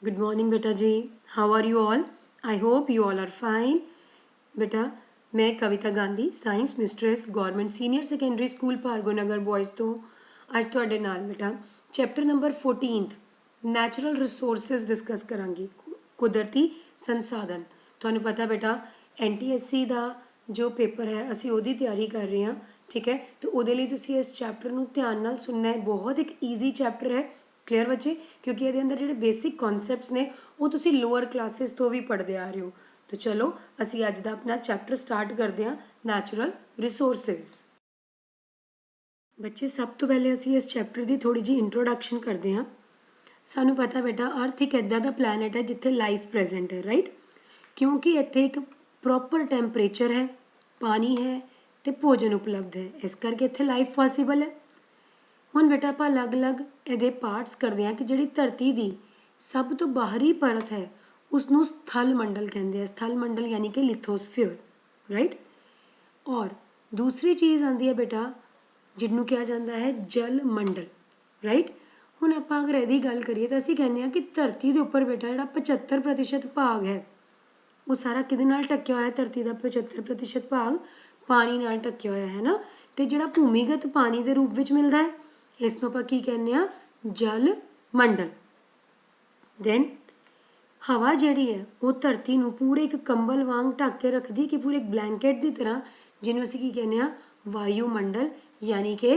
Good morning बेटा जी. How are you all? I hope you all are fine. बेटा मैं Kavita Gandhi science mistress government senior secondary school Bhargo Nagar boys ਤੋਂ ਅੱਜ ਤੁਹਾਡੇ ਨਾਲ ਬੇਟਾ chapter number 14th natural resources discuss ਕਰਾਂਗੀ ਕੁਦਰਤੀ ਸੰਸਾਧਨ. ਤੁਹਾਨੂੰ ਪਤਾ ਬੇਟਾ NTSC ਦਾ ਜੋ ਪੇਪਰ ਹੈ ਅਸੀਂ ਉਹਦੀ ਤਿਆਰੀ ਕਰ ਰਹੇ ਹਾਂ. ਠੀਕ ਹੈ, ਤੇ ਉਹਦੇ ਲਈ ਤੁਸੀਂ ਇਸ ਚੈਪਟਰ ਨੂੰ ਧਿਆਨ ਨਾਲ ਸੁਣਨਾ ਹੈ. ਬਹੁਤ ਇੱਕ ਈਜ਼ੀ ਚੈਪਟਰ ਹੈ. ਕਲੀਅਰ ਬੱਚੇ, ਕਿਉਂਕਿ ਇਹਦੇ ਅੰਦਰ ਜਿਹੜੇ ਬੇਸਿਕ ਕਨਸੈਪਟਸ ਨੇ ਉਹ ਤੁਸੀਂ ਲੋਅਰ ਕਲਾਸਿਸ ਤੋਂ ਵੀ ਪੜ੍ਹਦੇ ਆ ਰਹੇ ਹੋ. तो चलो ਅਸੀਂ ਅੱਜ ਦਾ ਆਪਣਾ ਚੈਪਟਰ ਸਟਾਰਟ ਕਰਦੇ ਹਾਂ ਨੈਚੁਰਲ ਰਿਸੋਰਸਿਸ. ਬੱਚੇ ਸਭ ਤੋਂ ਪਹਿਲੇ ਅਸੀਂ ਇਸ ਚੈਪਟਰ ਦੀ ਥੋੜੀ ਜਿਹੀ ਇੰਟਰੋਡਕਸ਼ਨ ਕਰਦੇ ਹਾਂ. ਸਾਨੂੰ ਪਤਾ ਬੇਟਾ ਅਰਥ ਇੱਕ ਇੱਦਾਂ ਦਾ ਪਲੈਨਟ ਹੈ ਜਿੱਥੇ ਲਾਈਫ ਪ੍ਰੈਜ਼ੈਂਟ ਹੈ, ਰਾਈਟ? ਕਿਉਂਕਿ ਇੱਥੇ ਇੱਕ ਪ੍ਰੋਪਰ ਟੈਂਪਰੇਚਰ ਹੈ, ਪਾਣੀ ਹੈ ਤੇ ਭੋਜਨ ਉਪਲਬਧ ਹੈ, ਇਸ ਕਰਕੇ ਇੱਥੇ ਲਾਈਫ ਪੋਸੀਬਲ ਹੈ. ਹੁਣ ਬੇਟਾ ਆਪਾਂ ਅਲੱਗ-ਅਲੱਗ ਇਹਦੇ ਪਾਰਟਸ ਕਰਦੇ ਹਾਂ ਕਿ ਜਿਹੜੀ ਧਰਤੀ ਦੀ ਸਭ ਤੋਂ ਬਾਹਰੀ ਪਰਤ ਹੈ उसनू स्थल मंडल कहते हैं. स्थल मंडल यानी कि लिथोस्फीयर, राइट? और दूसरी चीज़ आती है बेटा जिन्हों कहा जाता है जल मंडल, राइट? हुण आपां अगर इहदी गल करिए तो असीं कहने कि धरती के उपर बेटा जिहड़ा 75% भाग है वो सारा किहदे नाल ढकिया होया. धरती का 75% भाग पानी नाल ढकिया होया है ना. तो जिहड़ा भूमिगत पानी के रूप में मिलता है इसनूं आपां की कहने जल मंडल. दैन हवा जिहड़ी है वो धरती नूं पूरे एक कंबल वांग ढक के रखदी कि पूरे एक ब्लैंकेट की तरह, जिन्हों असीं की कहने वायुमंडल यानी कि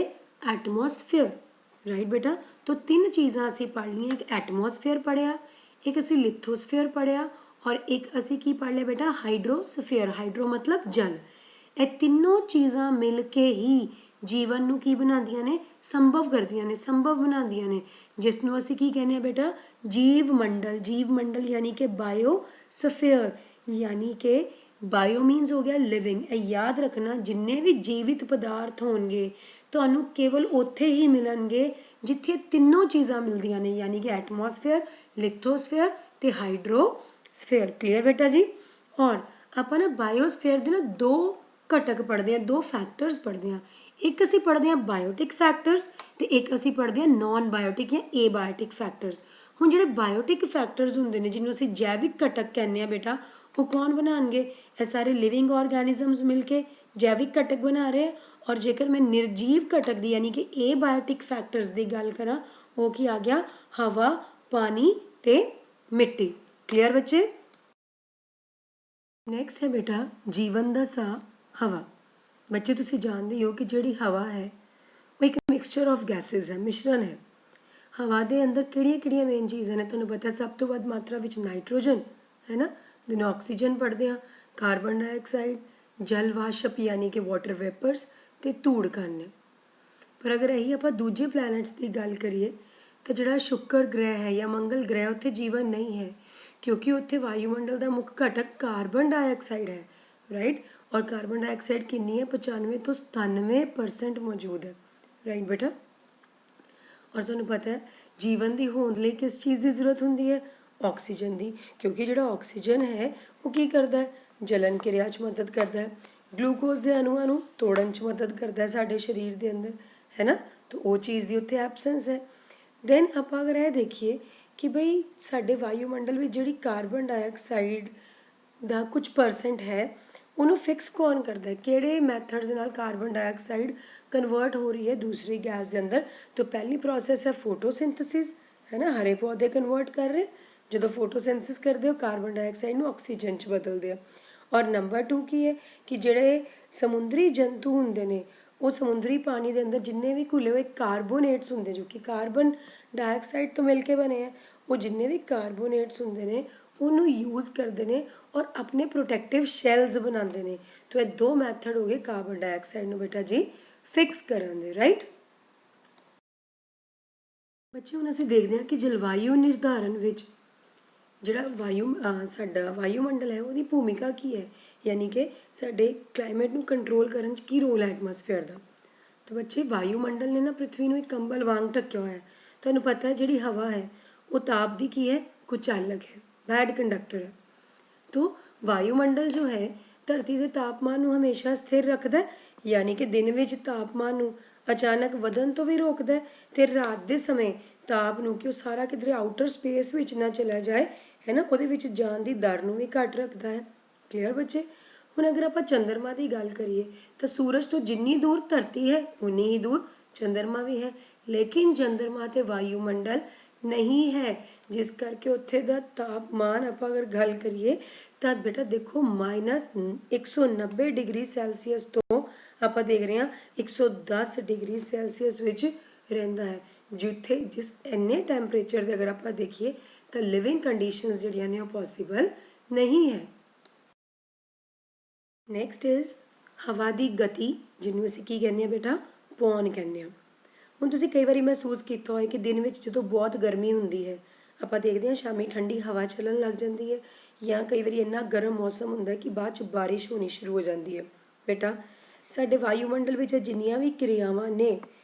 एटमोसफेयर, राइट बेटा? तो तीन चीज़ां असीं पढ़ लियां. एक एटमोसफेयर पढ़िया, एक असीं लिथोस्फेयर पढ़िया और एक असीं की पढ़ लिया बेटा हाइड्रोस्फेयर. हाइड्रो मतलब जल. ये तीनों चीज़ां मिल के ही जीवन नूं की बनादियां ने, संभव करदियां ने, संभव बनादियां ने, जिसनों असीं की कहने बेटा जीव मंडल. जीव मंडल यानी कि बायोस्फेयर, यानी कि बायो मीनस हो गया लिविंग. याद रखना जिन्ने भी जीवित पदार्थ होणगे तुहानूं केवल उत्थे ही मिलणगे जिथे तीनों चीज़ां मिलदियां ने, यानी कि एटमोसफेयर, लिथोस्फेयर ते हाइड्रोस्फेयर. क्लीयर बेटा जी? और आपां ना बायोस्फेयर दे ना दो घटक पढ़ते हैं, दो फैक्टर्स पढ़ते हैं. एक असीं पढ़ते हैं बायोटिक फैक्टर्स ते एक असीं पढ़ते हैं नॉन बायोटिक या एबायोटिक फैक्टर्स. हुण जिहड़े बायोटिक फैक्टर्स हुंदे ने जिन्हों असीं जैविक घटक कहने बेटा वो कौन बनाएंगे? ये सारे लिविंग ऑर्गेनिजम्स मिल के जैविक घटक बना रहे हैं. और जेकर मैं निर्जीव घटक दी यानी कि एबायोटिक फैक्टर्स की गल करा वो की आ गया हवा, पानी ते मिट्टी. क्लीयर बच्चे? नैक्सट है बेटा जीवन का साह हवा. बच्चे तुसीं जानते हो कि जिहड़ी हवा है वो एक मिक्सचर ऑफ गैसेज है, मिश्रण है. हवा के अंदर किहड़ियां मेन चीज़ां ने तुहानूं पता? सब तो वध मात्रा विच नाइट्रोजन है ना, दिन ऑक्सीजन पढ़ते हैं, कार्बन डाइऑक्साइड, जल वाष्प यानी कि वाटर वेपर्स ते धूड़ कण ने. पर अगर यही आपां दूजे प्लैनेट्स की गल करिए तो जिहड़ा शुक्र ग्रह है या मंगल ग्रह उत्थे जीवन नहीं है, क्योंकि उत्थे वायुमंडल का मुख्य घटक कार्बन डाइऑक्साइड है, राइट? और कार्बन डाइऑक्साइड कितनी है? 95 तो 97% मौजूद है, राइट बेटा? और तुहानूं पता है जीवन की होंद लई किस चीज़ की जरूरत होंदी है? ऑक्सीजन की. क्योंकि जिहड़ा ऑक्सीजन है वो की करता है? जलन क्रिया च मदद करता है, ग्लूकोज के अणुआं नूं तोड़न च मदद करता है साडे शरीर के अंदर, है ना. तो वो चीज़ की उत्थे एबसेंस है. दैन आपां अगर यह देखिए कि बई साडे वायुमंडल में जिहड़ी कार्बन डाइऑक्साइड का कुछ परसेंट है उन्होंने फिक्स कौन करता है? किहड़े मैथड्स नाल कार्बन डाइऑक्साइड कन्वर्ट हो रही है दूसरी गैस के अंदर? तो पहली प्रोसैस है फोटोसिंथेसिस, है ना. हरे पौधे कन्वर्ट कर रहे जो फोटोसिंथेसिस करते हो कार्बन डाइऑक्साइड में ऑक्सीजन च बदलते हैं. और नंबर 2 की है कि जिहड़े समुद्री जंतु होंदे ने वो समुद्री पानी के अंदर जिन्ने भी घुले हुए कार्बोनेट्स होंदे जो कि कार्बन डाइऑक्साइड तो मिल के बने हैं, वो जिन्ने भी कार्बोनेट्स होंदे ने उन्होंने यूज़ करते हैं और अपने प्रोटैक्टिव शैल्स बनाते हैं. तो ये दो मैथड हो गए कार्बन डाइऑक्साइड नूं बेटा जी फिक्स करन दे, राइट? बच्चे हुण असीं देखते हैं कि जलवायु निर्धारण विच जिहड़ा साडा वायुमंडल है उसकी भूमिका की है, यानी कि साडे क्लाइमेट नूं कंट्रोल करन च की रोल है एटमोसफेयर का. तो बच्चे वायुमंडल ने ना पृथ्वी नूं एक कंबल वांग ढकिया होया है. तुहानूं पता है जिहड़ी हवा है वो ताप दी की है? कुछ अलग है, बैड कंडक्टर है. तो वायुमंडल जो है धरती के तापमान नूं हमेशा स्थिर रखता है, यानी कि दिन विच तापमान नूं अचानक वधन तो भी रोकता है ते रात के समय ਤਾਪ ਨੂੰ ਕਿ ਉਹ ਸਾਰਾ ਕਿਧਰੇ ਆਊਟਰ ਸਪੇਸ ਵਿੱਚ ਨਾ ਚਲਾ ਜਾਏ, ਹੈ ਨਾ, ਉਹਦੇ ਵਿੱਚ ਜਾਣ ਦੀ ਦਰ ਨੂੰ ਵੀ ਘੱਟ ਰੱਖਦਾ ਹੈ। ਕਲੀਅਰ ਬੱਚੇ। ਹੁਣ ਅਗਰ ਆਪਾਂ ਚੰਦਰਮਾ ਦੀ ਗੱਲ ਕਰੀਏ ਤਾਂ ਸੂਰਜ ਤੋਂ ਜਿੰਨੀ ਦੂਰ ਧਰਤੀ ਹੈ ਉਨੀ ਹੀ ਦੂਰ ਚੰਦਰਮਾ ਵੀ ਹੈ, ਲੇਕਿਨ ਚੰਦਰਮਾ ਤੇ ਵਾਯੂਮੰਡਲ ਨਹੀਂ ਹੈ, ਜਿਸ ਕਰਕੇ ਉੱਥੇ ਦਾ ਤਾਪਮਾਨ ਆਪਾਂ ਅਗਰ ਗੱਲ ਕਰੀਏ ਤਾਂ ਬੇਟਾ ਦੇਖੋ -190 ਡਿਗਰੀ ਸੈਲਸੀਅਸ ਤੋਂ ਆਪਾਂ ਦੇਖ ਰਹੇ ਹਾਂ 110 ਡਿਗਰੀ ਸੈਲਸੀਅਸ ਵਿੱਚ ਰਹਿੰਦਾ ਹੈ, ਜਿੱਥੇ ਜਿਸ ਇੰਨੇ ਟੈਂਪਰੇਚਰ ਦੇ ਅਗਰ ਆਪਾਂ ਦੇਖੀਏ ਤਾਂ ਲਿਵਿੰਗ ਕੰਡੀਸ਼ਨਸ ਜਿਹੜੀਆਂ ਨੇ ਉਹ ਪੋਸੀਬਲ ਨਹੀਂ ਹੈ। ਨੈਕਸਟ ਇਜ਼ ਹਵਾ ਦੀ ਗਤੀ, ਜਿਹਨੂੰ ਅਸੀਂ ਕੀ ਕਹਿੰਦੇ ਹਾਂ ਬੇਟਾ, ਪੌਣ ਕਹਿੰਦੇ ਹਾਂ। ਹੁਣ ਤੁਸੀਂ ਕਈ ਵਾਰੀ ਮਹਿਸੂਸ ਕੀਤਾ ਹੋਏ ਕਿ ਦਿਨ ਵਿੱਚ ਜਦੋਂ ਬਹੁਤ ਗਰਮੀ ਹੁੰਦੀ ਹੈ ਆਪਾਂ ਦੇਖਦੇ ਹਾਂ ਸ਼ਾਮੀ ਠੰਡੀ ਹਵਾ ਚੱਲਣ ਲੱਗ ਜਾਂਦੀ ਹੈ, ਜਾਂ ਕਈ ਵਾਰੀ ਇੰਨਾ ਗਰਮ ਮੌਸਮ ਹੁੰਦਾ ਕਿ ਬਾਅਦ 'ਚ ਬਾਰਿਸ਼ ਹੋਣੀ ਸ਼ੁਰੂ ਹੋ ਜਾਂਦੀ ਹੈ। ਬੇਟਾ ਸਾਡੇ ਵਾਯੂਮੰਡਲ ਵਿੱਚ ਜਿੰਨੀਆਂ ਵੀ ਕਿਰਿਆਵਾਂ ਨੇ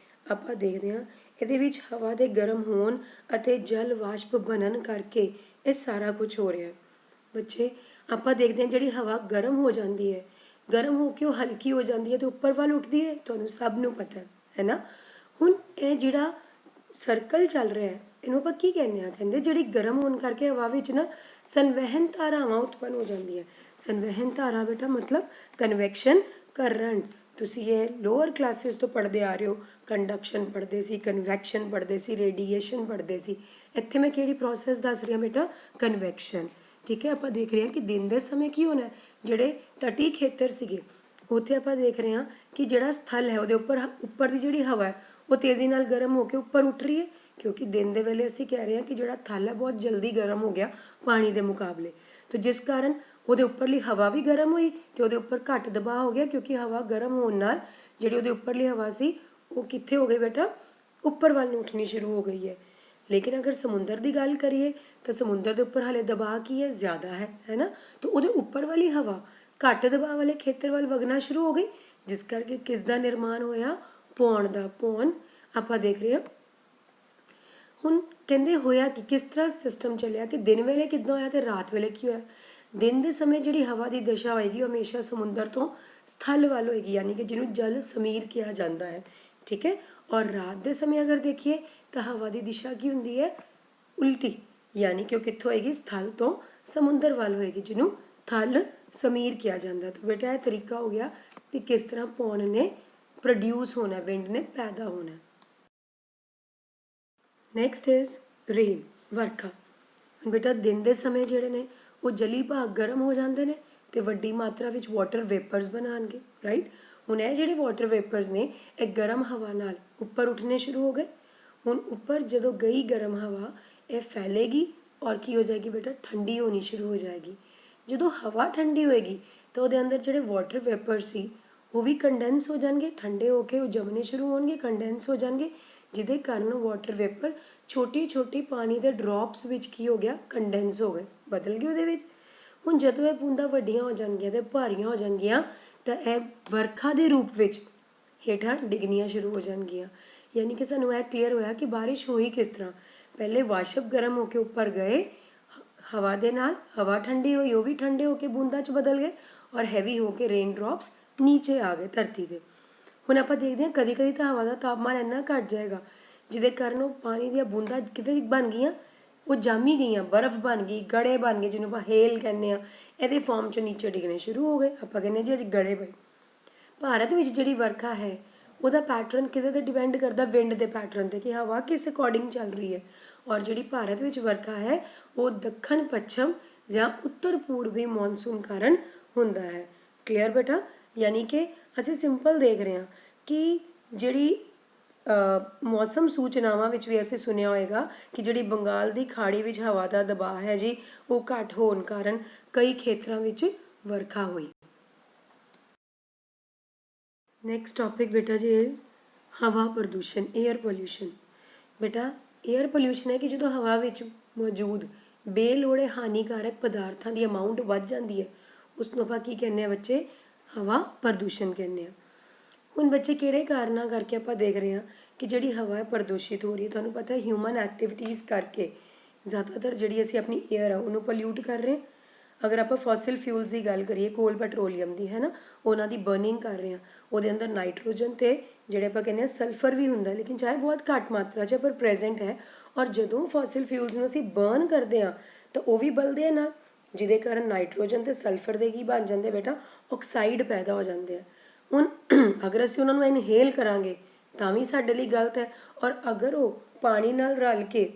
ਆਪਾਂ ਦੇਖਦੇ ਹਾਂ ਇਹਦੇ ਵਿੱਚ ਹਵਾ ਦੇ ਗਰਮ ਹੋਣ ਅਤੇ ਜਲ ਵਾਸ਼ਪ ਬਣਨ ਕਰਕੇ ਇਹ ਸਾਰਾ ਕੁਝ ਹੋ ਰਿਹਾ ਹੈ। ਬੱਚੇ ਆਪਾਂ ਦੇਖਦੇ ਹਾਂ ਜਿਹੜੀ ਹਵਾ ਗਰਮ ਹੋ ਜਾਂਦੀ ਹੈ, ਗਰਮ ਹੋ ਕੇ ਉਹ ਹਲਕੀ ਹੋ ਜਾਂਦੀ ਹੈ ਤੇ ਉੱਪਰ ਵੱਲ ਉੱਠਦੀ ਹੈ, ਤੁਹਾਨੂੰ ਸਭ ਨੂੰ ਪਤਾ ਹੈ ਨਾ। ਹੁਣ ਇਹ ਜਿਹੜਾ ਸਰਕਲ ਚੱਲ ਰਿਹਾ ਹੈ ਇਹਨੂੰ ਆਪਾਂ ਕੀ ਕਹਿੰਦੇ ਹਾਂ, ਕਹਿੰਦੇ ਜਿਹੜੀ ਗਰਮ ਹੋਣ ਕਰਕੇ ਹਵਾ ਵਿੱਚ ਨਾ ਸੰਵਹਿਨ ਧਾਰਾਵਾਂ ਉਤਪੰਨ ਹੋ ਜਾਂਦੀਆਂ। ਸੰਵਹਿਨ ਧਾਰਾ ਬੇਟਾ ਮਤਲਬ ਕਨਵੈਕਸ਼ਨ ਕਰੰਟ। ਤੁਸੀਂ ਇਹ ਲੋਅਰ ਕਲਾਸਿਸ ਤੋਂ ਪੜ੍ਹਦੇ ਆ ਰਹੇ ਹੋ, ਕੰਡਕਸ਼ਨ ਪੜ੍ਹਦੇ ਸੀ, ਕਨਵੈਕਸ਼ਨ ਪੜ੍ਹਦੇ ਸੀ, ਰੇਡੀਏਸ਼ਨ ਪੜ੍ਹਦੇ ਸੀ। ਇੱਥੇ ਮੈਂ ਕਿਹੜੀ ਪ੍ਰੋਸੈਸ ਦੱਸ ਰਹੀ ਹਾਂ ਬੇਟਾ, ਕਨਵੈਕਸ਼ਨ। ਠੀਕ ਹੈ, ਆਪਾਂ ਦੇਖ ਰਹੇ ਹਾਂ ਕਿ ਦਿਨ ਦੇ ਸਮੇਂ ਕੀ ਹੋਣਾ, ਜਿਹੜੇ ਤਟੀ ਖੇਤਰ ਸੀਗੇ ਉੱਥੇ ਆਪਾਂ ਦੇਖ ਰਹੇ ਹਾਂ ਕਿ ਜਿਹੜਾ ਸਥਲ ਹੈ ਉਹਦੇ ਉੱਪਰ ਦੀ ਜਿਹੜੀ ਹਵਾ ਹੈ ਉਹ ਤੇਜ਼ੀ ਨਾਲ ਗਰਮ ਹੋ ਕੇ ਉੱਪਰ ਉੱਠ ਰਹੀ ਹੈ, ਕਿਉਂਕਿ ਦਿਨ ਦੇ ਵੇਲੇ ਅਸੀਂ ਕਹਿ ਰਹੇ ਹਾਂ ਕਿ ਜਿਹੜਾ ਥਲ ਹੈ ਬਹੁਤ ਜਲਦੀ ਗਰਮ ਹੋ ਗਿਆ ਪਾਣੀ ਦੇ ਮੁਕਾਬਲੇ, ਤਾਂ ਜਿਸ ਕਾਰਨ ਉਹਦੇ ਉੱਪਰਲੀ ਹਵਾ ਵੀ ਗਰਮ ਹੋਈ ਅਤੇ ਉਹਦੇ ਉੱਪਰ ਘੱਟ ਦਬਾਅ ਹੋ ਗਿਆ, ਕਿਉਂਕਿ ਹਵਾ ਗਰਮ ਹੋਣ ਨਾਲ ਜਿਹੜੀ ਉਹਦੇ ਉੱਪਰਲੀ ਹਵਾ ਸੀ ਉਹ ਕਿੱਥੇ ਹੋ ਗਈ ਬੇਟਾ, ਉੱਪਰ ਵੱਲ ਨੂੰ ਉੱਠਣੀ ਸ਼ੁਰੂ ਹੋ ਗਈ ਹੈ। ਲੇਕਿਨ ਅਗਰ ਸਮੁੰਦਰ ਦੀ ਗੱਲ ਕਰੀਏ ਤਾਂ ਸਮੁੰਦਰ ਦੇ ਉੱਪਰ ਹਾਲੇ ਦਬਾਅ ਕੀ ਹੈ, ਜ਼ਿਆਦਾ ਹੈ ਨਾ, ਤਾਂ ਉਹਦੇ ਉੱਪਰ ਵਾਲੀ ਹਵਾ ਘੱਟ ਦਬਾਅ ਵਾਲੇ ਖੇਤਰ ਵੱਲ ਵਗਣਾ ਸ਼ੁਰੂ ਹੋ ਗਈ, ਜਿਸ ਕਰਕੇ ਕਿਸ ਦਾ ਨਿਰਮਾਣ ਹੋਇਆ, ਪੌਣ ਦਾ। ਪੌਣ ਆਪਾਂ ਦੇਖ ਰਹੇ ਹਾਂ। ਹੁਣ ਕਹਿੰਦੇ ਹੋਇਆ ਕਿ ਕਿਸ ਤਰ੍ਹਾਂ ਸਿਸਟਮ ਚੱਲਿਆ ਕਿ ਦਿਨ ਵੇਲੇ ਕਿੱਦਾਂ ਹੋਇਆ ਤੇ ਰਾਤ ਵੇਲੇ ਕੀ ਹੋਇਆ। ਦਿਨ ਦੇ ਸਮੇਂ ਜਿਹੜੀ ਹਵਾ ਦੀ ਦਿਸ਼ਾ ਹੋਏਗੀ ਉਹ ਹਮੇਸ਼ਾ ਸਮੁੰਦਰ ਤੋਂ ਸਥਲ ਵੱਲ ਹੋਏਗੀ, ਯਾਨੀ ਕਿ ਜਿਹਨੂੰ ਜਲ ਸਮੀਰ ਕਿਹਾ ਜਾਂਦਾ ਹੈ। ਠੀਕ ਹੈ, ਔਰ ਰਾਤ ਦੇ ਸਮੇਂ ਅਗਰ ਦੇਖੀਏ ਤਾਂ ਹਵਾ ਦੀ ਦਿਸ਼ਾ ਕੀ ਹੁੰਦੀ ਹੈ, ਉਲਟੀ, ਯਾਨੀ ਕਿ ਉਹ ਕਿੱਥੋਂ ਹੋਏਗੀ, ਸਥਲ ਤੋਂ ਸਮੁੰਦਰ ਵੱਲ ਹੋਏਗੀ, ਜਿਹਨੂੰ ਥਲ ਸਮੀਰ ਕਿਹਾ ਜਾਂਦਾ। ਤਾਂ ਬੇਟਾ ਇਹ ਤਰੀਕਾ ਹੋ ਗਿਆ ਕਿ ਕਿਸ ਤਰ੍ਹਾਂ ਪੌਣ ਨੇ ਪ੍ਰੋਡਿਊਸ ਹੋਣਾ, ਵਿੰਡ ਨੇ ਪੈਦਾ ਹੋਣਾ। ਨੈਕਸਟ ਇਜ਼ ਰੇਨ, ਵਰਖਾ। ਬੇਟਾ ਦਿਨ ਦੇ ਸਮੇਂ ਜਿਹੜੇ ਨੇ ਉਹ ਜਲੀ ਭਾਗ ਗਰਮ ਹੋ ਜਾਂਦੇ ਨੇ ਅਤੇ ਵੱਡੀ ਮਾਤਰਾ ਵਿੱਚ ਵਾਟਰ ਵੇਪਰਸ ਬਣਾਉਣਗੇ, ਰਾਈਟ। ਹੁਣ ਇਹ ਜਿਹੜੇ ਵਾਟਰ ਵੇਪਰਸ ਨੇ ਇਹ ਗਰਮ ਹਵਾ ਨਾਲ ਉੱਪਰ ਉੱਠਣੇ ਸ਼ੁਰੂ ਹੋ ਗਏ। ਹੁਣ ਉੱਪਰ ਜਦੋਂ ਗਈ ਗਰਮ ਹਵਾ ਇਹ ਫੈਲੇਗੀ ਔਰ ਕੀ ਹੋ ਜਾਏਗੀ ਬੇਟਾ, ਠੰਡੀ ਹੋਣੀ ਸ਼ੁਰੂ ਹੋ ਜਾਏਗੀ। ਜਦੋਂ ਹਵਾ ਠੰਡੀ ਹੋਏਗੀ ਤਾਂ ਉਹਦੇ ਅੰਦਰ ਜਿਹੜੇ ਵਾਟਰ ਵੇਪਰ ਸੀ ਉਹ ਵੀ ਕੰਡੈਂਸ ਹੋ ਜਾਣਗੇ, ਠੰਡੇ ਹੋ ਕੇ ਉਹ ਜਮਣੇ ਸ਼ੁਰੂ ਹੋਣਗੇ, ਕੰਡੈਂਸ ਹੋ ਜਾਣਗੇ, ਜਿਹਦੇ ਕਾਰਨ ਵਾਟਰ ਵੇਪਰ ਛੋਟੀ ਛੋਟੀ ਪਾਣੀ ਦੇ ਡ੍ਰੌਪਸ ਵਿੱਚ ਕੀ ਹੋ ਗਿਆ, ਕੰਡੈਂਸ ਹੋ ਗਏ, ਬਦਲ ਗਏ ਉਹਦੇ ਵਿੱਚ। ਹੁਣ ਜਦੋਂ ਇਹ ਬੂੰਦਾਂ ਵੱਡੀਆਂ ਹੋ ਜਾਣਗੀਆਂ ਅਤੇ ਭਾਰੀਆਂ ਹੋ ਜਾਣਗੀਆਂ ਤਾਂ ਇਹ ਵਰਖਾ ਦੇ ਰੂਪ ਵਿੱਚ ਹੇਠਾਂ ਡਿੱਗਣੀਆਂ ਸ਼ੁਰੂ ਹੋ ਜਾਣਗੀਆਂ। ਯਾਨੀ ਕਿ ਸਾਨੂੰ ਇਹ ਕਲੀਅਰ ਹੋਇਆ ਕਿ ਬਾਰਿਸ਼ ਹੋਈ ਕਿਸ ਤਰ੍ਹਾਂ, ਪਹਿਲੇ ਵਾਸ਼ਪ ਗਰਮ ਹੋ ਕੇ ਉੱਪਰ ਗਏ ਹਵਾ ਦੇ ਨਾਲ, ਹਵਾ ਠੰਡੀ ਹੋਈ, ਉਹ ਵੀ ਠੰਡੇ ਹੋ ਕੇ ਬੂੰਦਾਂ 'ਚ ਬਦਲ ਗਏ ਔਰ ਹੈਵੀ ਹੋ ਕੇ ਰੇਨ ਡ੍ਰੌਪਸ ਨੀਚੇ ਆ ਗਏ ਧਰਤੀ 'ਤੇ। ਹੁਣ ਆਪਾਂ ਦੇਖਦੇ ਹਾਂ ਕਦੀ ਕਦੀ ਤਾਂ ਹਵਾ ਦਾ ਤਾਪਮਾਨ ਇੰਨਾ ਘੱਟ ਜਾਏਗਾ ਜਿਹਦੇ ਕਾਰਨ ਉਹ ਪਾਣੀ ਦੀਆਂ ਬੂੰਦਾਂ ਕਿਤੇ ਬਣ ਗਈਆਂ, ਉਹ ਜਾਮੀ ਗਈਆਂ, ਬਰਫ਼ ਬਣ ਗਈ, ਗੜੇ ਬਣ ਗਏ, ਜਿਹਨੂੰ ਆਪਾਂ ਹੇਲ ਕਹਿੰਦੇ ਹਾਂ, ਇਹਦੇ ਫਾਰਮ 'ਚ ਨੀਚੇ ਡਿੱਗਣੇ ਸ਼ੁਰੂ ਹੋ ਗਏ। ਆਪਾਂ ਕਹਿੰਦੇ ਜੀ ਅੱਜ ਗੜੇ ਪਏ। ਭਾਰਤ ਵਿੱਚ ਜਿਹੜੀ ਵਰਖਾ ਹੈ ਉਹਦਾ ਪੈਟਰਨ ਕਿਹਦੇ 'ਤੇ ਡਿਪੈਂਡ ਕਰਦਾ, ਵਿੰਡ ਦੇ ਪੈਟਰਨ 'ਤੇ, ਕਿ ਹਵਾ ਕਿਸ ਅਕੋਰਡਿੰਗ ਚੱਲ ਰਹੀ ਹੈ। ਔਰ ਜਿਹੜੀ ਭਾਰਤ ਵਿੱਚ ਵਰਖਾ ਹੈ ਉਹ ਦੱਖਣ ਪੱਛਮ ਜਾਂ ਉੱਤਰ ਪੂਰਬੀ ਮੌਨਸੂਨ ਕਾਰਨ ਹੁੰਦਾ ਹੈ। ਕਲੀਅਰ ਬੇਟਾ, ਯਾਨੀ ਕਿ ਅਸੀਂ ਸਿੰਪਲ ਦੇਖ ਰਹੇ ਹਾਂ ਕਿ ਜਿਹੜੀ ਮੌਸਮ ਸੂਚਨਾਵਾਂ ਵਿੱਚ ਵੀ ਅਸੀਂ ਸੁਣਿਆ ਹੋਏਗਾ ਕਿ ਜਿਹੜੀ ਬੰਗਾਲ ਦੀ ਖਾੜੀ ਵਿੱਚ ਹਵਾ ਦਾ ਦਬਾਅ ਹੈ ਜੀ ਉਹ ਘੱਟ ਹੋਣ ਕਾਰਨ ਕਈ ਖੇਤਰਾਂ ਵਿੱਚ ਵਰਖਾ ਹੋਈ। ਨੈਕਸਟ ਟੌਪਿਕ ਬੇਟਾ ਜੀ ਇਜ਼ ਹਵਾ ਪ੍ਰਦੂਸ਼ਣ, ਏਅਰ ਪੋਲਿਊਸ਼ਨ। ਬੇਟਾ ਏਅਰ ਪੋਲਿਊਸ਼ਨ ਹੈ ਕਿ ਜਦੋਂ ਹਵਾ ਵਿੱਚ ਮੌਜੂਦ ਬੇਲੋੜੇ ਹਾਨੀਕਾਰਕ ਪਦਾਰਥਾਂ ਦੀ ਅਮਾਊਂਟ ਵੱਧ ਜਾਂਦੀ ਹੈ, ਉਸ ਨੂੰ ਆਪਾਂ ਕੀ ਕਹਿੰਦੇ ਹਾਂ ਬੱਚੇ, ਹਵਾ ਪ੍ਰਦੂਸ਼ਣ ਕਹਿੰਦੇ ਹਾਂ। ਹੁਣ ਬੱਚੇ ਕਿਹੜੇ ਕਾਰਨਾਂ ਕਰਕੇ ਆਪਾਂ ਦੇਖ ਰਹੇ ਹਾਂ ਕਿ ਜਿਹੜੀ ਹਵਾ ਪ੍ਰਦੂਸ਼ਿਤ ਹੋ ਰਹੀ ਹੈ, ਤੁਹਾਨੂੰ ਪਤਾ ਹਿਊਮਨ ਐਕਟੀਵਿਟੀਜ਼ ਕਰਕੇ ਜ਼ਿਆਦਾਤਰ ਜਿਹੜੀ ਅਸੀਂ ਆਪਣੀ ਏਅਰ ਆ ਉਹਨੂੰ ਪੋਲਿਊਟ ਕਰ ਰਹੇ ਹਾਂ। ਅਗਰ ਆਪਾਂ ਫੋਸਿਲ ਫਿਊਲਸ ਦੀ ਗੱਲ ਕਰੀਏ, ਕੋਲ ਪੈਟਰੋਲੀਅਮ ਦੀ, ਹੈ ਨਾ, ਉਹਨਾਂ ਦੀ ਬਰਨਿੰਗ ਕਰ ਰਹੇ ਹਾਂ, ਉਹਦੇ ਅੰਦਰ ਨਾਈਟ੍ਰੋਜਨ ਅਤੇ ਜਿਹੜੇ ਆਪਾਂ ਕਹਿੰਦੇ ਹਾਂ ਸਲਫਰ ਵੀ ਹੁੰਦਾ, ਲੇਕਿਨ ਚਾਹੇ ਬਹੁਤ ਘੱਟ ਮਾਤਰਾ 'ਚ ਪਰ ਪ੍ਰੈਜ਼ੈਂਟ ਹੈ, ਔਰ ਜਦੋਂ ਫੋਸਿਲ ਫਿਊਲਸ ਨੂੰ ਅਸੀਂ ਬਰਨ ਕਰਦੇ ਹਾਂ ਤਾਂ ਉਹ ਵੀ ਬਲਦੇ ਆ ਨਾਲ, ਜਿਹਦੇ ਕਾਰਨ ਨਾਈਟ੍ਰੋਜਨ ਤੇ ਸਲਫਰ ਦੇ ਕੀ ਬਣ ਜਾਂਦੇ ਬੇਟਾ, ਆਕਸਾਈਡ ਪੈਦਾ ਹੋ ਜਾਂਦੇ ਆ। ਹੁਣ ਅਗਰ ਅਸੀਂ ਉਹਨਾਂ ਨੂੰ ਇਨਹੇਲ ਕਰਾਂਗੇ ਤਾਂ ਵੀ ਸਾਡੇ ਲਈ ਗਲਤ ਹੈ, ਔਰ ਅਗਰ ਉਹ ਪਾਣੀ ਨਾਲ ਰਲ ਕੇ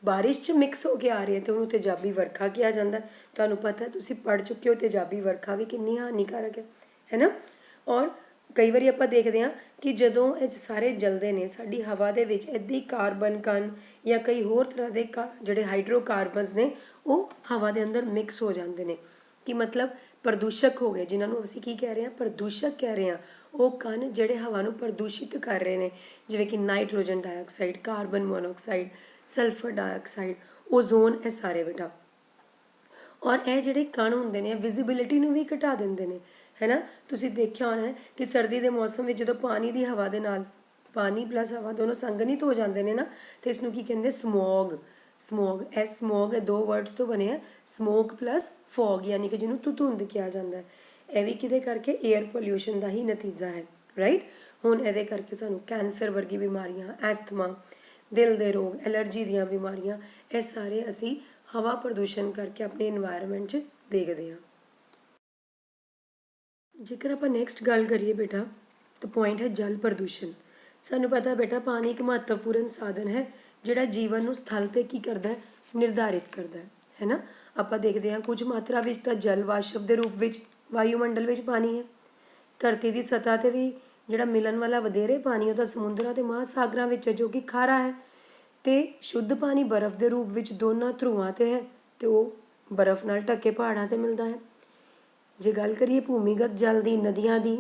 ਬਾਰਿਸ਼ 'ਚ ਮਿਕਸ ਹੋ ਕੇ ਆ ਰਹੇ ਤੇ ਉਹਨੂੰ ਤੇਜ਼ਾਬੀ ਵਰਖਾ ਕਿਹਾ ਜਾਂਦਾ। ਤੁਹਾਨੂੰ ਪਤਾ, ਤੁਸੀਂ ਪੜ੍ਹ ਚੁੱਕੇ ਹੋ ਤੇਜ਼ਾਬੀ ਵਰਖਾ ਵੀ ਕਿੰਨੀ ਹਾਨੀਕਾਰਕ ਹੈ ਨਾ। ਔਰ ਕਈ ਵਾਰੀ ਆਪਾਂ ਦੇਖਦੇ ਹਾਂ ਕਿ ਜਦੋਂ ਇਹ ਸਾਰੇ ਜਲਦੇ ਨੇ ਸਾਡੀ ਹਵਾ ਦੇ ਵਿੱਚ ਇੱਦਾਂ ਹੀ ਕਾਰਬਨ ਕਣ ਜਾਂ ਕਈ ਹੋਰ ਤਰ੍ਹਾਂ ਦੇ ਜਿਹੜੇ ਹਾਈਡਰੋਕਾਰਬਨਸ ਨੇ ਉਹ ਹਵਾ ਦੇ ਅੰਦਰ ਮਿਕਸ ਹੋ ਜਾਂਦੇ ਨੇ, ਕਿ ਮਤਲਬ ਪ੍ਰਦੂਸ਼ਕ ਹੋ ਗਏ, ਜਿਨ੍ਹਾਂ ਨੂੰ ਅਸੀਂ ਕੀ ਕਹਿ ਰਹੇ ਹਾਂ, ਪ੍ਰਦੂਸ਼ਕ ਕਹਿ ਰਹੇ ਹਾਂ। ਉਹ ਕਣ ਜਿਹੜੇ ਹਵਾ ਨੂੰ ਪ੍ਰਦੂਸ਼ਿਤ ਕਰ ਰਹੇ ਨੇ, ਜਿਵੇਂ ਕਿ nitrogen dioxide, carbon monoxide, sulphur dioxide, ozone, ਇਹ ਸਾਰੇ ਬੇਟਾ। ਔਰ ਇਹ ਜਿਹੜੇ ਕਣ ਹੁੰਦੇ ਨੇ ਵਿਜ਼ੀਬਿਲਿਟੀ ਨੂੰ ਵੀ ਘਟਾ ਦਿੰਦੇ ਨੇ, ਹੈ ਨਾ। ਤੁਸੀਂ ਦੇਖਿਆ ਹੋਣਾ ਕਿ ਸਰਦੀ ਦੇ ਮੌਸਮ ਵਿੱਚ ਜਦੋਂ ਪਾਣੀ ਦੀ ਹਵਾ ਦੇ ਨਾਲ, ਪਾਣੀ ਪਲੱਸ ਹਵਾ ਦੋਨੋਂ ਸੰਗਨਿਤ ਹੋ ਜਾਂਦੇ ਨੇ ਨਾ, ਤੇ ਇਸ ਨੂੰ ਕੀ ਕਹਿੰਦੇ, ਸਮੋਗ। ਸਮੋਗ, ਇਹ ਸਮੋਗ ਇਹ ਦੋ ਵਰਡਸ ਤੋਂ ਬਣਿਆ, ਸਮੋਕ ਪਲੱਸ ਫੌਗ, ਯਾਨੀ ਕਿ ਜਿਹਨੂੰ ਧੁੰਦ ਕਿਹਾ ਜਾਂਦਾ ਹੈ। ਇਹ ਵੀ ਕਿਹਦੇ ਕਰਕੇ, ਏਅਰ ਪੋਲਿਊਸ਼ਨ ਦਾ ਹੀ ਨਤੀਜਾ ਹੈ, ਰਾਈਟ। ਹੁਣ ਇਹਦੇ ਕਰਕੇ ਸਾਨੂੰ ਕੈਂਸਰ ਵਰਗੀ ਬਿਮਾਰੀਆਂ, ਐਸਥਮਾ, ਦਿਲ ਦੇ ਰੋਗ, ਐਲਰਜੀ ਦੀਆਂ ਬਿਮਾਰੀਆਂ, ਇਹ ਸਾਰੇ ਅਸੀਂ ਹਵਾ ਪ੍ਰਦੂਸ਼ਣ ਕਰਕੇ ਆਪਣੇ ਇਨਵਾਇਰਮੈਂਟ 'ਚ ਦੇਖਦੇ ਹਾਂ। ਜੇਕਰ ਆਪਾਂ ਨੈਕਸਟ ਗੱਲ ਕਰੀਏ ਬੇਟਾ, ਤਾਂ ਪੁਆਇੰਟ ਹੈ ਜਲ ਪ੍ਰਦੂਸ਼ਣ। ਸਾਨੂੰ ਪਤਾ ਬੇਟਾ ਪਾਣੀ ਇੱਕ ਮਹੱਤਵਪੂਰਨ ਸਾਧਨ ਹੈ ਜਿਹੜਾ ਜੀਵਨ ਨੂੰ ਸਥਲ 'ਤੇ ਕੀ ਕਰਦਾ ਹੈ, ਨਿਰਧਾਰਿਤ ਕਰਦਾ ਹੈ ਨਾ। ਆਪਾਂ ਦੇਖਦੇ ਹਾਂ ਕੁਝ ਮਾਤਰਾ ਵਿੱਚ ਤਾਂ ਜਲ ਵਾਸ਼ਪ ਦੇ ਰੂਪ ਵਿੱਚ ਵਾਯੂਮੰਡਲ ਵਿੱਚ ਪਾਣੀ ਹੈ। ਧਰਤੀ ਦੀ ਸਤ੍ਹਾ 'ਤੇ ਵੀ ਜਿਹੜਾ ਮਿਲਣ ਵਾਲਾ ਵਧੇਰੇ ਪਾਣੀ ਉਹ ਤਾਂ ਸਮੁੰਦਰਾਂ ਅਤੇ ਮਹਾਸਾਗਰਾਂ ਵਿੱਚ ਹੈ, ਜੋ ਕਿ ਖਾਰਾ ਹੈ। ਅਤੇ ਸ਼ੁੱਧ ਪਾਣੀ ਬਰਫ਼ ਦੇ ਰੂਪ ਵਿੱਚ ਦੋਨਾਂ ਧਰੂਆਂ 'ਤੇ ਹੈ, ਅਤੇ ਉਹ ਬਰਫ਼ ਨਾਲ ਢੱਕੇ ਪਹਾੜਾਂ 'ਤੇ ਮਿਲਦਾ ਹੈ। ਜੇ ਗੱਲ ਕਰੀਏ ਭੂਮੀਗਤ ਜਲ ਦੀ, ਨਦੀਆਂ ਦੀ,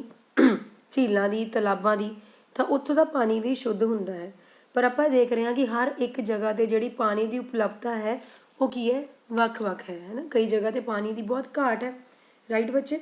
ਝੀਲਾਂ ਦੀ, ਤਲਾਬਾਂ ਦੀ, ਤਾਂ ਉੱਥੋਂ ਦਾ ਪਾਣੀ ਵੀ ਸ਼ੁੱਧ ਹੁੰਦਾ ਹੈ। ਪਰ ਆਪਾਂ ਦੇਖ ਰਹੇ ਹਾਂ ਕਿ ਹਰ ਇੱਕ ਜਗ੍ਹਾ 'ਤੇ ਜਿਹੜੀ ਪਾਣੀ ਦੀ ਉਪਲਬਧਤਾ ਹੈ ਉਹ ਕੀ ਹੈ, ਵੱਖ-ਵੱਖ ਹੈ ਨਾ। ਕਈ ਜਗ੍ਹਾ 'ਤੇ ਪਾਣੀ ਦੀ ਬਹੁਤ ਘਾਟ ਹੈ, ਰਾਈਟ ਬੱਚੇ।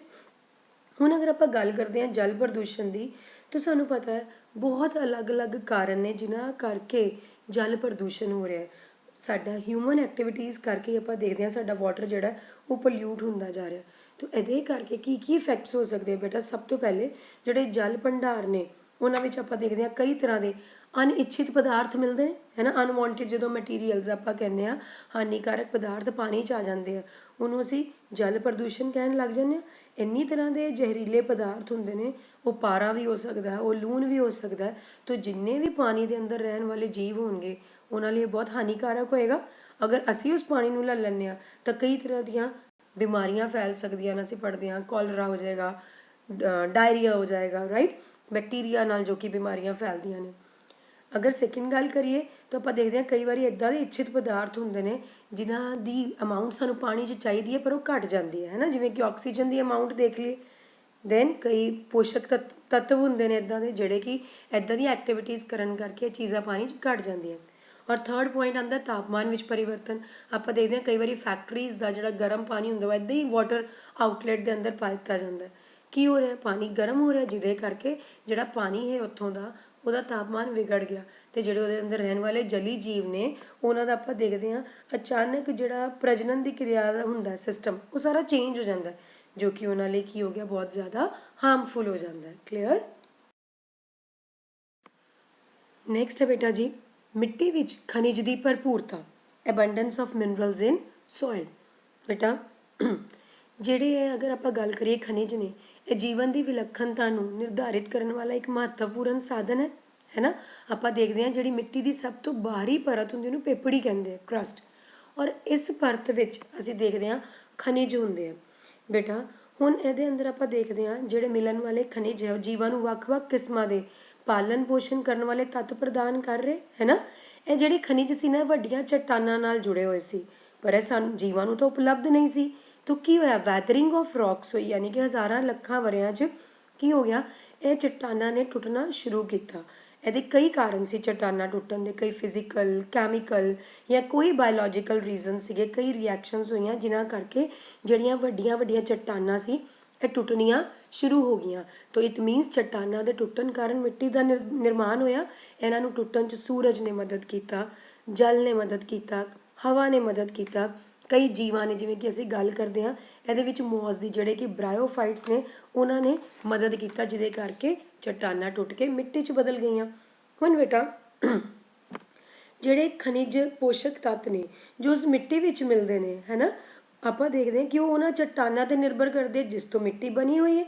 ਹੁਣ ਅਗਰ ਆਪਾਂ ਗੱਲ ਕਰਦੇ ਹਾਂ ਜਲ ਪ੍ਰਦੂਸ਼ਣ ਦੀ, ਤਾਂ ਸਾਨੂੰ ਪਤਾ ਹੈ ਬਹੁਤ ਅਲੱਗ-ਅਲੱਗ ਕਾਰਨ ਨੇ ਜਿਨ੍ਹਾਂ ਕਰਕੇ ਜਲ ਪ੍ਰਦੂਸ਼ਣ ਹੋ ਰਿਹਾ ਹੈ। ਸਾਡਾ ਹਿਊਮਨ ਐਕਟੀਵਿਟੀਜ਼ ਕਰਕੇ ਆਪਾਂ ਦੇਖਦੇ ਹਾਂ ਸਾਡਾ ਵਾਟਰ ਜਿਹੜਾ ਉਹ ਪੋਲਿਊਟ ਹੁੰਦਾ ਜਾ ਰਿਹਾ। ਤਾਂ ਇਹਦੇ ਕਰਕੇ ਕੀ ਕੀ ਇਫੈਕਟਸ ਹੋ ਸਕਦੇ ਆ ਬੇਟਾ। ਸਭ ਤੋਂ ਪਹਿਲੇ ਜਿਹੜੇ ਜਲ ਭੰਡਾਰ ਨੇ ਉਹਨਾਂ ਵਿੱਚ ਆਪਾਂ ਦੇਖਦੇ ਹਾਂ ਕਈ ਤਰ੍ਹਾਂ ਦੇ ਅਣਇੱਛਿਤ ਪਦਾਰਥ ਮਿਲਦੇ ਨੇ, ਹੈ ਨਾ। ਅਨਵਾਂਟਿਡ ਜਦੋਂ ਮਟੀਰੀਅਲਸ ਆਪਾਂ ਕਹਿੰਦੇ ਹਾਂ, ਹਾਨੀਕਾਰਕ ਪਦਾਰਥ ਪਾਣੀ 'ਚ ਆ ਜਾਂਦੇ ਆ, ਉਹਨੂੰ ਅਸੀਂ ਜਲ ਪ੍ਰਦੂਸ਼ਣ ਕਹਿਣ ਲੱਗ ਜਾਂਦੇ ਹਾਂ। ਇੰਨੀ ਤਰ੍ਹਾਂ ਦੇ ਜ਼ਹਿਰੀਲੇ ਪਦਾਰਥ ਹੁੰਦੇ ਨੇ, ਉਹ ਪਾਰਾ ਵੀ ਹੋ ਸਕਦਾ, ਉਹ ਲੂਣ ਵੀ ਹੋ ਸਕਦਾ। ਤਾਂ ਜਿੰਨੇ ਵੀ ਪਾਣੀ ਦੇ ਅੰਦਰ ਰਹਿਣ ਵਾਲੇ ਜੀਵ ਹੋਣਗੇ ਉਹਨਾਂ ਲਈ ਬਹੁਤ ਹਾਨੀਕਾਰਕ ਹੋਏਗਾ। ਅਗਰ ਅਸੀਂ ਉਸ ਪਾਣੀ ਨੂੰ ਲੈ ਲੈਂਦੇ ਹਾਂ ਤਾਂ ਕਈ ਤਰ੍ਹਾਂ ਦੀਆਂ ਬਿਮਾਰੀਆਂ ਫੈਲ ਸਕਦੀਆਂ ਨੇ। ਅਸੀਂ ਪੜ੍ਹਦੇ ਹਾਂ ਕੋਲਰਾ ਹੋ ਜਾਏਗਾ, ਡਾਇਰੀਆ ਹੋ ਜਾਏਗਾ, ਰਾਈਟ, ਬੈਕਟੀਰੀਆ ਨਾਲ ਜੋ ਕਿ ਬਿਮਾਰੀਆਂ ਫੈਲਦੀਆਂ ਨੇ। ਅਗਰ ਸੈਕਿੰਡ ਗੱਲ ਕਰੀਏ ਤਾਂ ਆਪਾਂ ਦੇਖਦੇ ਹਾਂ ਕਈ ਵਾਰੀ ਇੱਦਾਂ ਦੇ ਇੱਛਿਤ ਪਦਾਰਥ ਹੁੰਦੇ ਨੇ ਜਿਨ੍ਹਾਂ ਦੀ ਅਮਾਊਂਟ ਸਾਨੂੰ ਪਾਣੀ 'ਚ ਚਾਹੀਦੀ ਹੈ ਪਰ ਉਹ ਘੱਟ ਜਾਂਦੀ ਹੈ ਨਾ। ਜਿਵੇਂ ਕਿ ਆਕਸੀਜਨ ਦੀ ਅਮਾਊਂਟ ਦੇਖ ਲਈਏ, ਦੈਨ ਕਈ ਪੋਸ਼ਕ ਤੱਤਵ ਹੁੰਦੇ ਨੇ ਇੱਦਾਂ ਦੇ ਜਿਹੜੇ ਕਿ ਇੱਦਾਂ ਦੀਆਂ ਐਕਟੀਵਿਟੀਜ਼ ਕਰਨ ਕਰਕੇ ਇਹ ਚੀਜ਼ਾਂ ਪਾਣੀ 'ਚ ਘੱਟ ਜਾਂਦੀਆਂ। ਔਰ ਥਰਡ ਪੁਆਇੰਟ ਆਉਂਦਾ ਤਾਪਮਾਨ ਵਿੱਚ ਪਰਿਵਰਤਨ। ਆਪਾਂ ਦੇਖਦੇ ਹਾਂ ਕਈ ਵਾਰੀ ਫੈਕਟਰੀਜ਼ ਦਾ ਜਿਹੜਾ ਗਰਮ ਪਾਣੀ ਹੁੰਦਾ ਉਹ ਇੱਦਾਂ ਹੀ ਵਾਟਰ ਆਊਟਲੈਟ ਦੇ ਅੰਦਰ ਪਾ ਦਿੱਤਾ ਜਾਂਦਾ। ਕੀ ਹੋ ਰਿਹਾ, ਪਾਣੀ ਗਰਮ ਹੋ ਰਿਹਾ, ਜਿਹਦੇ ਕਰਕੇ ਜਿਹੜਾ ਪਾਣੀ ਹੈ ਉੱਥੋਂ ਦਾ ਉਹਦਾ ਤਾਪਮਾਨ ਵਿਗੜ ਗਿਆ, ਅਤੇ ਜਿਹੜੇ ਉਹਦੇ ਅੰਦਰ ਰਹਿਣ ਵਾਲੇ ਜਲੀ ਜੀਵ ਨੇ ਉਹਨਾਂ ਦਾ ਆਪਾਂ ਦੇਖਦੇ ਹਾਂ ਅਚਾਨਕ ਜਿਹੜਾ ਪ੍ਰਜਨਨ ਦੀ ਕਿਰਿਆ ਦਾ ਹੁੰਦਾ ਸਿਸਟਮ ਉਹ ਸਾਰਾ ਚੇਂਜ ਹੋ ਜਾਂਦਾ, ਜੋ ਕਿ ਉਹਨਾਂ ਲਈ ਕੀ ਹੋ ਗਿਆ, ਬਹੁਤ ਜ਼ਿਆਦਾ ਹਾਰਮਫੁਲ ਹੋ ਜਾਂਦਾ। ਕਲੀਅਰ। ਨੈਕਸਟ ਹੈ ਬੇਟਾ ਜੀ ਮਿੱਟੀ ਵਿੱਚ ਖਣਿਜ ਦੀ ਭਰਪੂਰਤਾ, ਐਬੰਡੈਂਸ ਆਫ ਮਿਨਰਲਸ ਇਨ ਸੋਇਲ। ਬੇਟਾ ਜਿਹੜੇ ਹੈ ਅਗਰ ਆਪਾਂ ਗੱਲ ਕਰੀਏ ਖਣਿਜ ਨੇ, ਇਹ ਜੀਵਨ ਦੀ ਵਿਲੱਖਣਤਾ ਨੂੰ ਨਿਰਧਾਰਿਤ ਕਰਨ ਵਾਲਾ ਇੱਕ ਮਹੱਤਵਪੂਰਨ ਸਾਧਨ ਹੈ ਨਾ। ਆਪਾਂ ਦੇਖਦੇ ਹਾਂ ਜਿਹੜੀ ਮਿੱਟੀ ਦੀ ਸਭ ਤੋਂ ਬਾਹਰੀ ਪਰਤ ਹੁੰਦੀ ਉਹਨੂੰ ਪੇਪੜੀ ਕਹਿੰਦੇ ਆ, ਕਰਸਟ। ਔਰ ਇਸ ਪਰਤ ਵਿੱਚ ਅਸੀਂ ਦੇਖਦੇ ਹਾਂ ਖਣਿਜ ਹੁੰਦੇ ਆ ਬੇਟਾ। ਹੁਣ ਇਹਦੇ ਅੰਦਰ ਆਪਾਂ ਦੇਖਦੇ ਹਾਂ ਜਿਹੜੇ ਮਿਲਣ ਵਾਲੇ ਖਣਿਜ ਹੈ ਉਹ ਜੀਵਾਂ ਨੂੰ ਵੱਖ-ਵੱਖ ਕਿਸਮਾਂ ਦੇ ਪਾਲਣ ਪੋਸ਼ਣ ਕਰਨ ਵਾਲੇ ਤੱਤ ਪ੍ਰਦਾਨ ਕਰ ਰਹੇ ਹੈ ਨਾ। ਇਹ ਜਿਹੜੇ ਖਣਿਜ ਸੀ ਨਾ ਵੱਡੀਆਂ ਚੱਟਾਨਾਂ ਨਾਲ ਜੁੜੇ ਹੋਏ ਸੀ, ਪਰ ਇਹ ਸਾਨੂੰ ਜੀਵਾਂ ਨੂੰ ਤਾਂ ਉਪਲਬਧ ਨਹੀਂ ਸੀ। ਤਾਂ ਕੀ ਹੋਇਆ, ਵੈਦਰਿੰਗ ਆਫ ਰੌਕਸ ਹੋਈ, ਯਾਨੀ ਕਿ ਹਜ਼ਾਰਾਂ ਲੱਖਾਂ ਵਰ੍ਹਿਆਂ 'ਚ ਕੀ ਹੋ ਗਿਆ, ਇਹ ਚੱਟਾਨਾਂ ਨੇ ਟੁੱਟਣਾ ਸ਼ੁਰੂ ਕੀਤਾ। ਇਹਦੇ ਕਈ ਕਾਰਨ ਸੀ ਚੱਟਾਨਾਂ ਟੁੱਟਣ ਦੇ, ਕਈ ਫਿਜ਼ੀਕਲ, ਕੈਮੀਕਲ ਜਾਂ ਕੋਈ ਬਾਇਓਲੋਜੀਕਲ ਰੀਜ਼ਨ ਸੀਗੇ। ਕਈ ਰਿਐਕਸ਼ਨਸ ਹੋਈਆਂ ਜਿਨ੍ਹਾਂ ਕਰਕੇ ਜਿਹੜੀਆਂ ਵੱਡੀਆਂ ਵੱਡੀਆਂ ਚੱਟਾਨਾਂ ਸੀ ਇਹ ਟੁੱਟਣੀਆਂ ਸ਼ੁਰੂ ਹੋ ਗਈਆਂ। ਤਾਂ ਇਟ ਮੀਨਸ ਚੱਟਾਨਾਂ ਦੇ ਟੁੱਟਣ ਕਾਰਨ ਮਿੱਟੀ ਦਾ ਨਿਰਮਾਣ ਹੋਇਆ। ਇਹਨਾਂ ਨੂੰ ਟੁੱਟਣ 'ਚ ਸੂਰਜ ਨੇ ਮਦਦ ਕੀਤਾ, ਜਲ ਨੇ ਮਦਦ ਕੀਤਾ, ਹਵਾ ਨੇ ਮਦਦ ਕੀਤਾ, ਕਈ ਜੀਵਾਂ ਨੇ, ਜਿਵੇਂ ਕਿ ਅਸੀਂ ਗੱਲ ਕਰਦੇ ਹਾਂ ਇਹਦੇ ਵਿੱਚ ਮੌਸ ਦੀ ਜਿਹੜੇ ਕਿ ਬ੍ਰਾਇਓਫਾਈਟਸ ਨੇ ਉਹਨਾਂ ਨੇ ਮਦਦ ਕੀਤਾ, ਜਿਹਦੇ ਕਰਕੇ ਚੱਟਾਨਾਂ ਟੁੱਟ ਕੇ ਮਿੱਟੀ 'ਚ ਬਦਲ ਗਈਆਂ। ਹੁਣ ਬੇਟਾ ਜਿਹੜੇ ਖਣਿਜ ਪੋਸ਼ਕ ਤੱਤ ਨੇ ਜੋ ਉਸ ਮਿੱਟੀ ਵਿੱਚ ਮਿਲਦੇ ਨੇ ਹੈ ਨਾ, ਆਪਾਂ ਦੇਖਦੇ ਹਾਂ ਕਿ ਉਹ ਉਹਨਾਂ ਚੱਟਾਨਾਂ 'ਤੇ ਨਿਰਭਰ ਕਰਦੇ ਜਿਸ ਤੋਂ ਮਿੱਟੀ ਬਣੀ ਹੋਈ ਹੈ।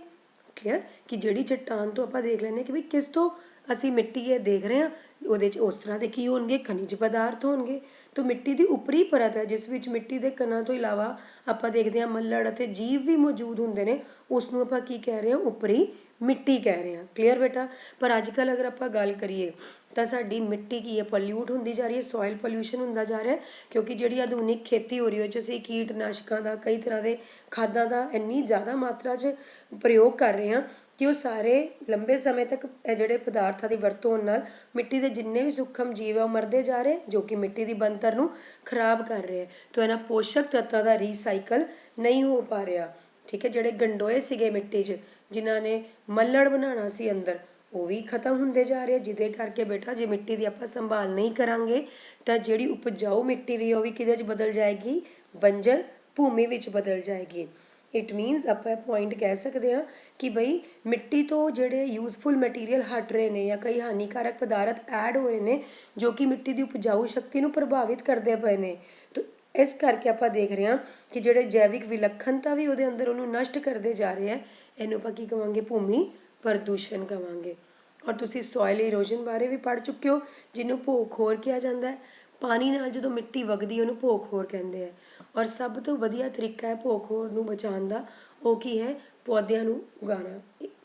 ਕਲੀਅਰ ਕਿ ਜਿਹੜੀ ਚੱਟਾਨ ਤੋਂ ਆਪਾਂ ਦੇਖ ਲੈਂਦੇ ਕਿ ਵੀ ਕਿਸ ਤੋਂ ਅਸੀਂ ਮਿੱਟੀ ਇਹ ਦੇਖ ਰਹੇ ਹਾਂ, ਉਹਦੇ 'ਚ ਉਸ ਤਰ੍ਹਾਂ ਦੇ ਕੀ ਹੋਣਗੇ, ਖਣਿਜ ਪਦਾਰਥ ਹੋਣਗੇ। ਤਾਂ ਮਿੱਟੀ ਦੀ ਉੱਪਰੀ ਪਰਤ ਹੈ ਜਿਸ ਵਿੱਚ ਮਿੱਟੀ ਦੇ ਕਣਾਂ ਤੋਂ ਇਲਾਵਾ ਆਪਾਂ ਦੇਖਦੇ ਹਾਂ ਮੱਲੜ ਅਤੇ ਜੀਵ ਵੀ ਮੌਜੂਦ ਹੁੰਦੇ ਨੇ, ਉਸ ਨੂੰ ਆਪਾਂ ਕੀ ਕਹਿ ਰਹੇ ਹਾਂ, ਉੱਪਰੀ ਮਿੱਟੀ ਕਹਿ ਰਹੇ ਹਾਂ। ਕਲੀਅਰ ਬੇਟਾ। ਪਰ ਅੱਜ ਕੱਲ੍ਹ ਅਗਰ ਆਪਾਂ ਗੱਲ ਕਰੀਏ ਤਾਂ ਸਾਡੀ ਮਿੱਟੀ ਕੀ ਹੈ, ਪੋਲਿਊਟ ਹੁੰਦੀ ਜਾ ਰਹੀ ਹੈ, ਸੋਇਲ ਪੋਲਿਊਸ਼ਨ ਹੁੰਦਾ ਜਾ ਰਿਹਾ, ਕਿਉਂਕਿ ਜਿਹੜੀ ਆਧੁਨਿਕ ਖੇਤੀ ਹੋ ਰਹੀ ਹੈ ਉਹ 'ਚ ਅਸੀਂ ਕੀਟਨਾਸ਼ਕਾਂ ਦਾ, ਕਈ ਤਰ੍ਹਾਂ ਦੇ ਖਾਦਾਂ ਦਾ ਇੰਨੀ ਜ਼ਿਆਦਾ ਮਾਤਰਾ 'ਚ ਪ੍ਰਯੋਗ ਕਰ ਰਹੇ ਹਾਂ ਕਿ ਉਹ ਸਾਰੇ ਲੰਬੇ ਸਮੇਂ ਤੱਕ ਇਹ ਜਿਹੜੇ ਪਦਾਰਥਾਂ ਦੀ ਵਰਤੋਂ ਹੋਣ ਨਾਲ ਮਿੱਟੀ ਦੇ ਜਿੰਨੇ ਵੀ ਸੂਖਮ ਜੀਵ ਆ ਉਹ ਮਰਦੇ ਜਾ ਰਹੇ, ਜੋ ਕਿ ਮਿੱਟੀ ਦੀ ਬਣਤਰ ਨੂੰ ਖਰਾਬ ਕਰ ਰਹੇ। ਤਾਂ ਇਹਨਾਂ ਪੋਸ਼ਕ ਤੱਤਾਂ ਦਾ ਰੀਸਾਈਕਲ ਨਹੀਂ ਹੋ ਪਾ ਰਿਹਾ। ਠੀਕ ਹੈ, ਜਿਹੜੇ ਗੰਡੋਏ ਸੀਗੇ ਮਿੱਟੀ 'ਚ ਜਿਨ੍ਹਾਂ ਨੇ ਮੱਲੜ ਬਣਾਉਣਾ ਸੀ ਅੰਦਰ, ਉਹ ਵੀ ਖਤਮ ਹੁੰਦੇ ਜਾ ਰਹੇ, ਜਿਹਦੇ ਕਰਕੇ ਬੇਟਾ ਜੇ ਮਿੱਟੀ ਦੀ ਆਪਾਂ ਸੰਭਾਲ ਨਹੀਂ ਕਰਾਂਗੇ ਤਾਂ ਜਿਹੜੀ ਉਪਜਾਊ ਮਿੱਟੀ ਵੀ ਉਹ ਵੀ ਕਿਹਦੇ 'ਚ ਬਦਲ ਜਾਏਗੀ, ਬੰਜਰ ਭੂਮੀ ਵਿੱਚ ਬਦਲ ਜਾਏਗੀ। ਇਟ ਮੀਨਸ ਆਪਾਂ ਪੁਆਇੰਟ ਕਹਿ ਸਕਦੇ ਹਾਂ ਕਿ ਬਈ ਮਿੱਟੀ ਤੋਂ ਜਿਹੜੇ ਯੂਜ਼ਫੁਲ ਮਟੀਰੀਅਲ ਹਟ ਰਹੇ ਨੇ ਜਾਂ ਕਈ ਹਾਨੀਕਾਰਕ ਪਦਾਰਥ ਐਡ ਹੋਏ ਨੇ ਜੋ ਕਿ ਮਿੱਟੀ ਦੀ ਉਪਜਾਊ ਸ਼ਕਤੀ ਨੂੰ ਪ੍ਰਭਾਵਿਤ ਕਰਦੇ ਪਏ ਨੇ। ਤਾਂ ਇਸ ਕਰਕੇ ਆਪਾਂ ਦੇਖ ਰਹੇ ਹਾਂ ਕਿ ਜਿਹੜੇ ਜੈਵਿਕ ਵਿਲੱਖਣਤਾ ਵੀ ਉਹਦੇ ਅੰਦਰ ਉਹਨੂੰ ਨਸ਼ਟ ਕਰਦੇ ਜਾ ਰਹੇ ਹੈ। ਇਹਨੂੰ ਆਪਾਂ ਕੀ ਕਹਾਂਗੇ, ਭੂਮੀ ਪ੍ਰਦੂਸ਼ਣ ਕਹਾਂਗੇ। ਔਰ ਤੁਸੀਂ ਸੋਇਲ ਇਰੋਜਨ ਬਾਰੇ ਵੀ ਪੜ੍ਹ ਚੁੱਕੇ ਹੋ, ਜਿਹਨੂੰ ਭੂ ਖੋਰ ਕਿਹਾ ਜਾਂਦਾ ਹੈ। ਪਾਣੀ ਨਾਲ ਜਦੋਂ ਮਿੱਟੀ ਵਗਦੀ ਉਹਨੂੰ ਭੂ ਖੋਰ ਕਹਿੰਦੇ ਆ। ਔਰ ਸਭ ਤੋਂ ਵਧੀਆ ਤਰੀਕਾ ਹੈ ਭੂ ਖੋਰ ਨੂੰ ਬਚਾਉਣ ਦਾ, ਉਹ ਕੀ ਹੈ, ਪੌਦਿਆਂ ਨੂੰ ਉਗਾਉਣਾ,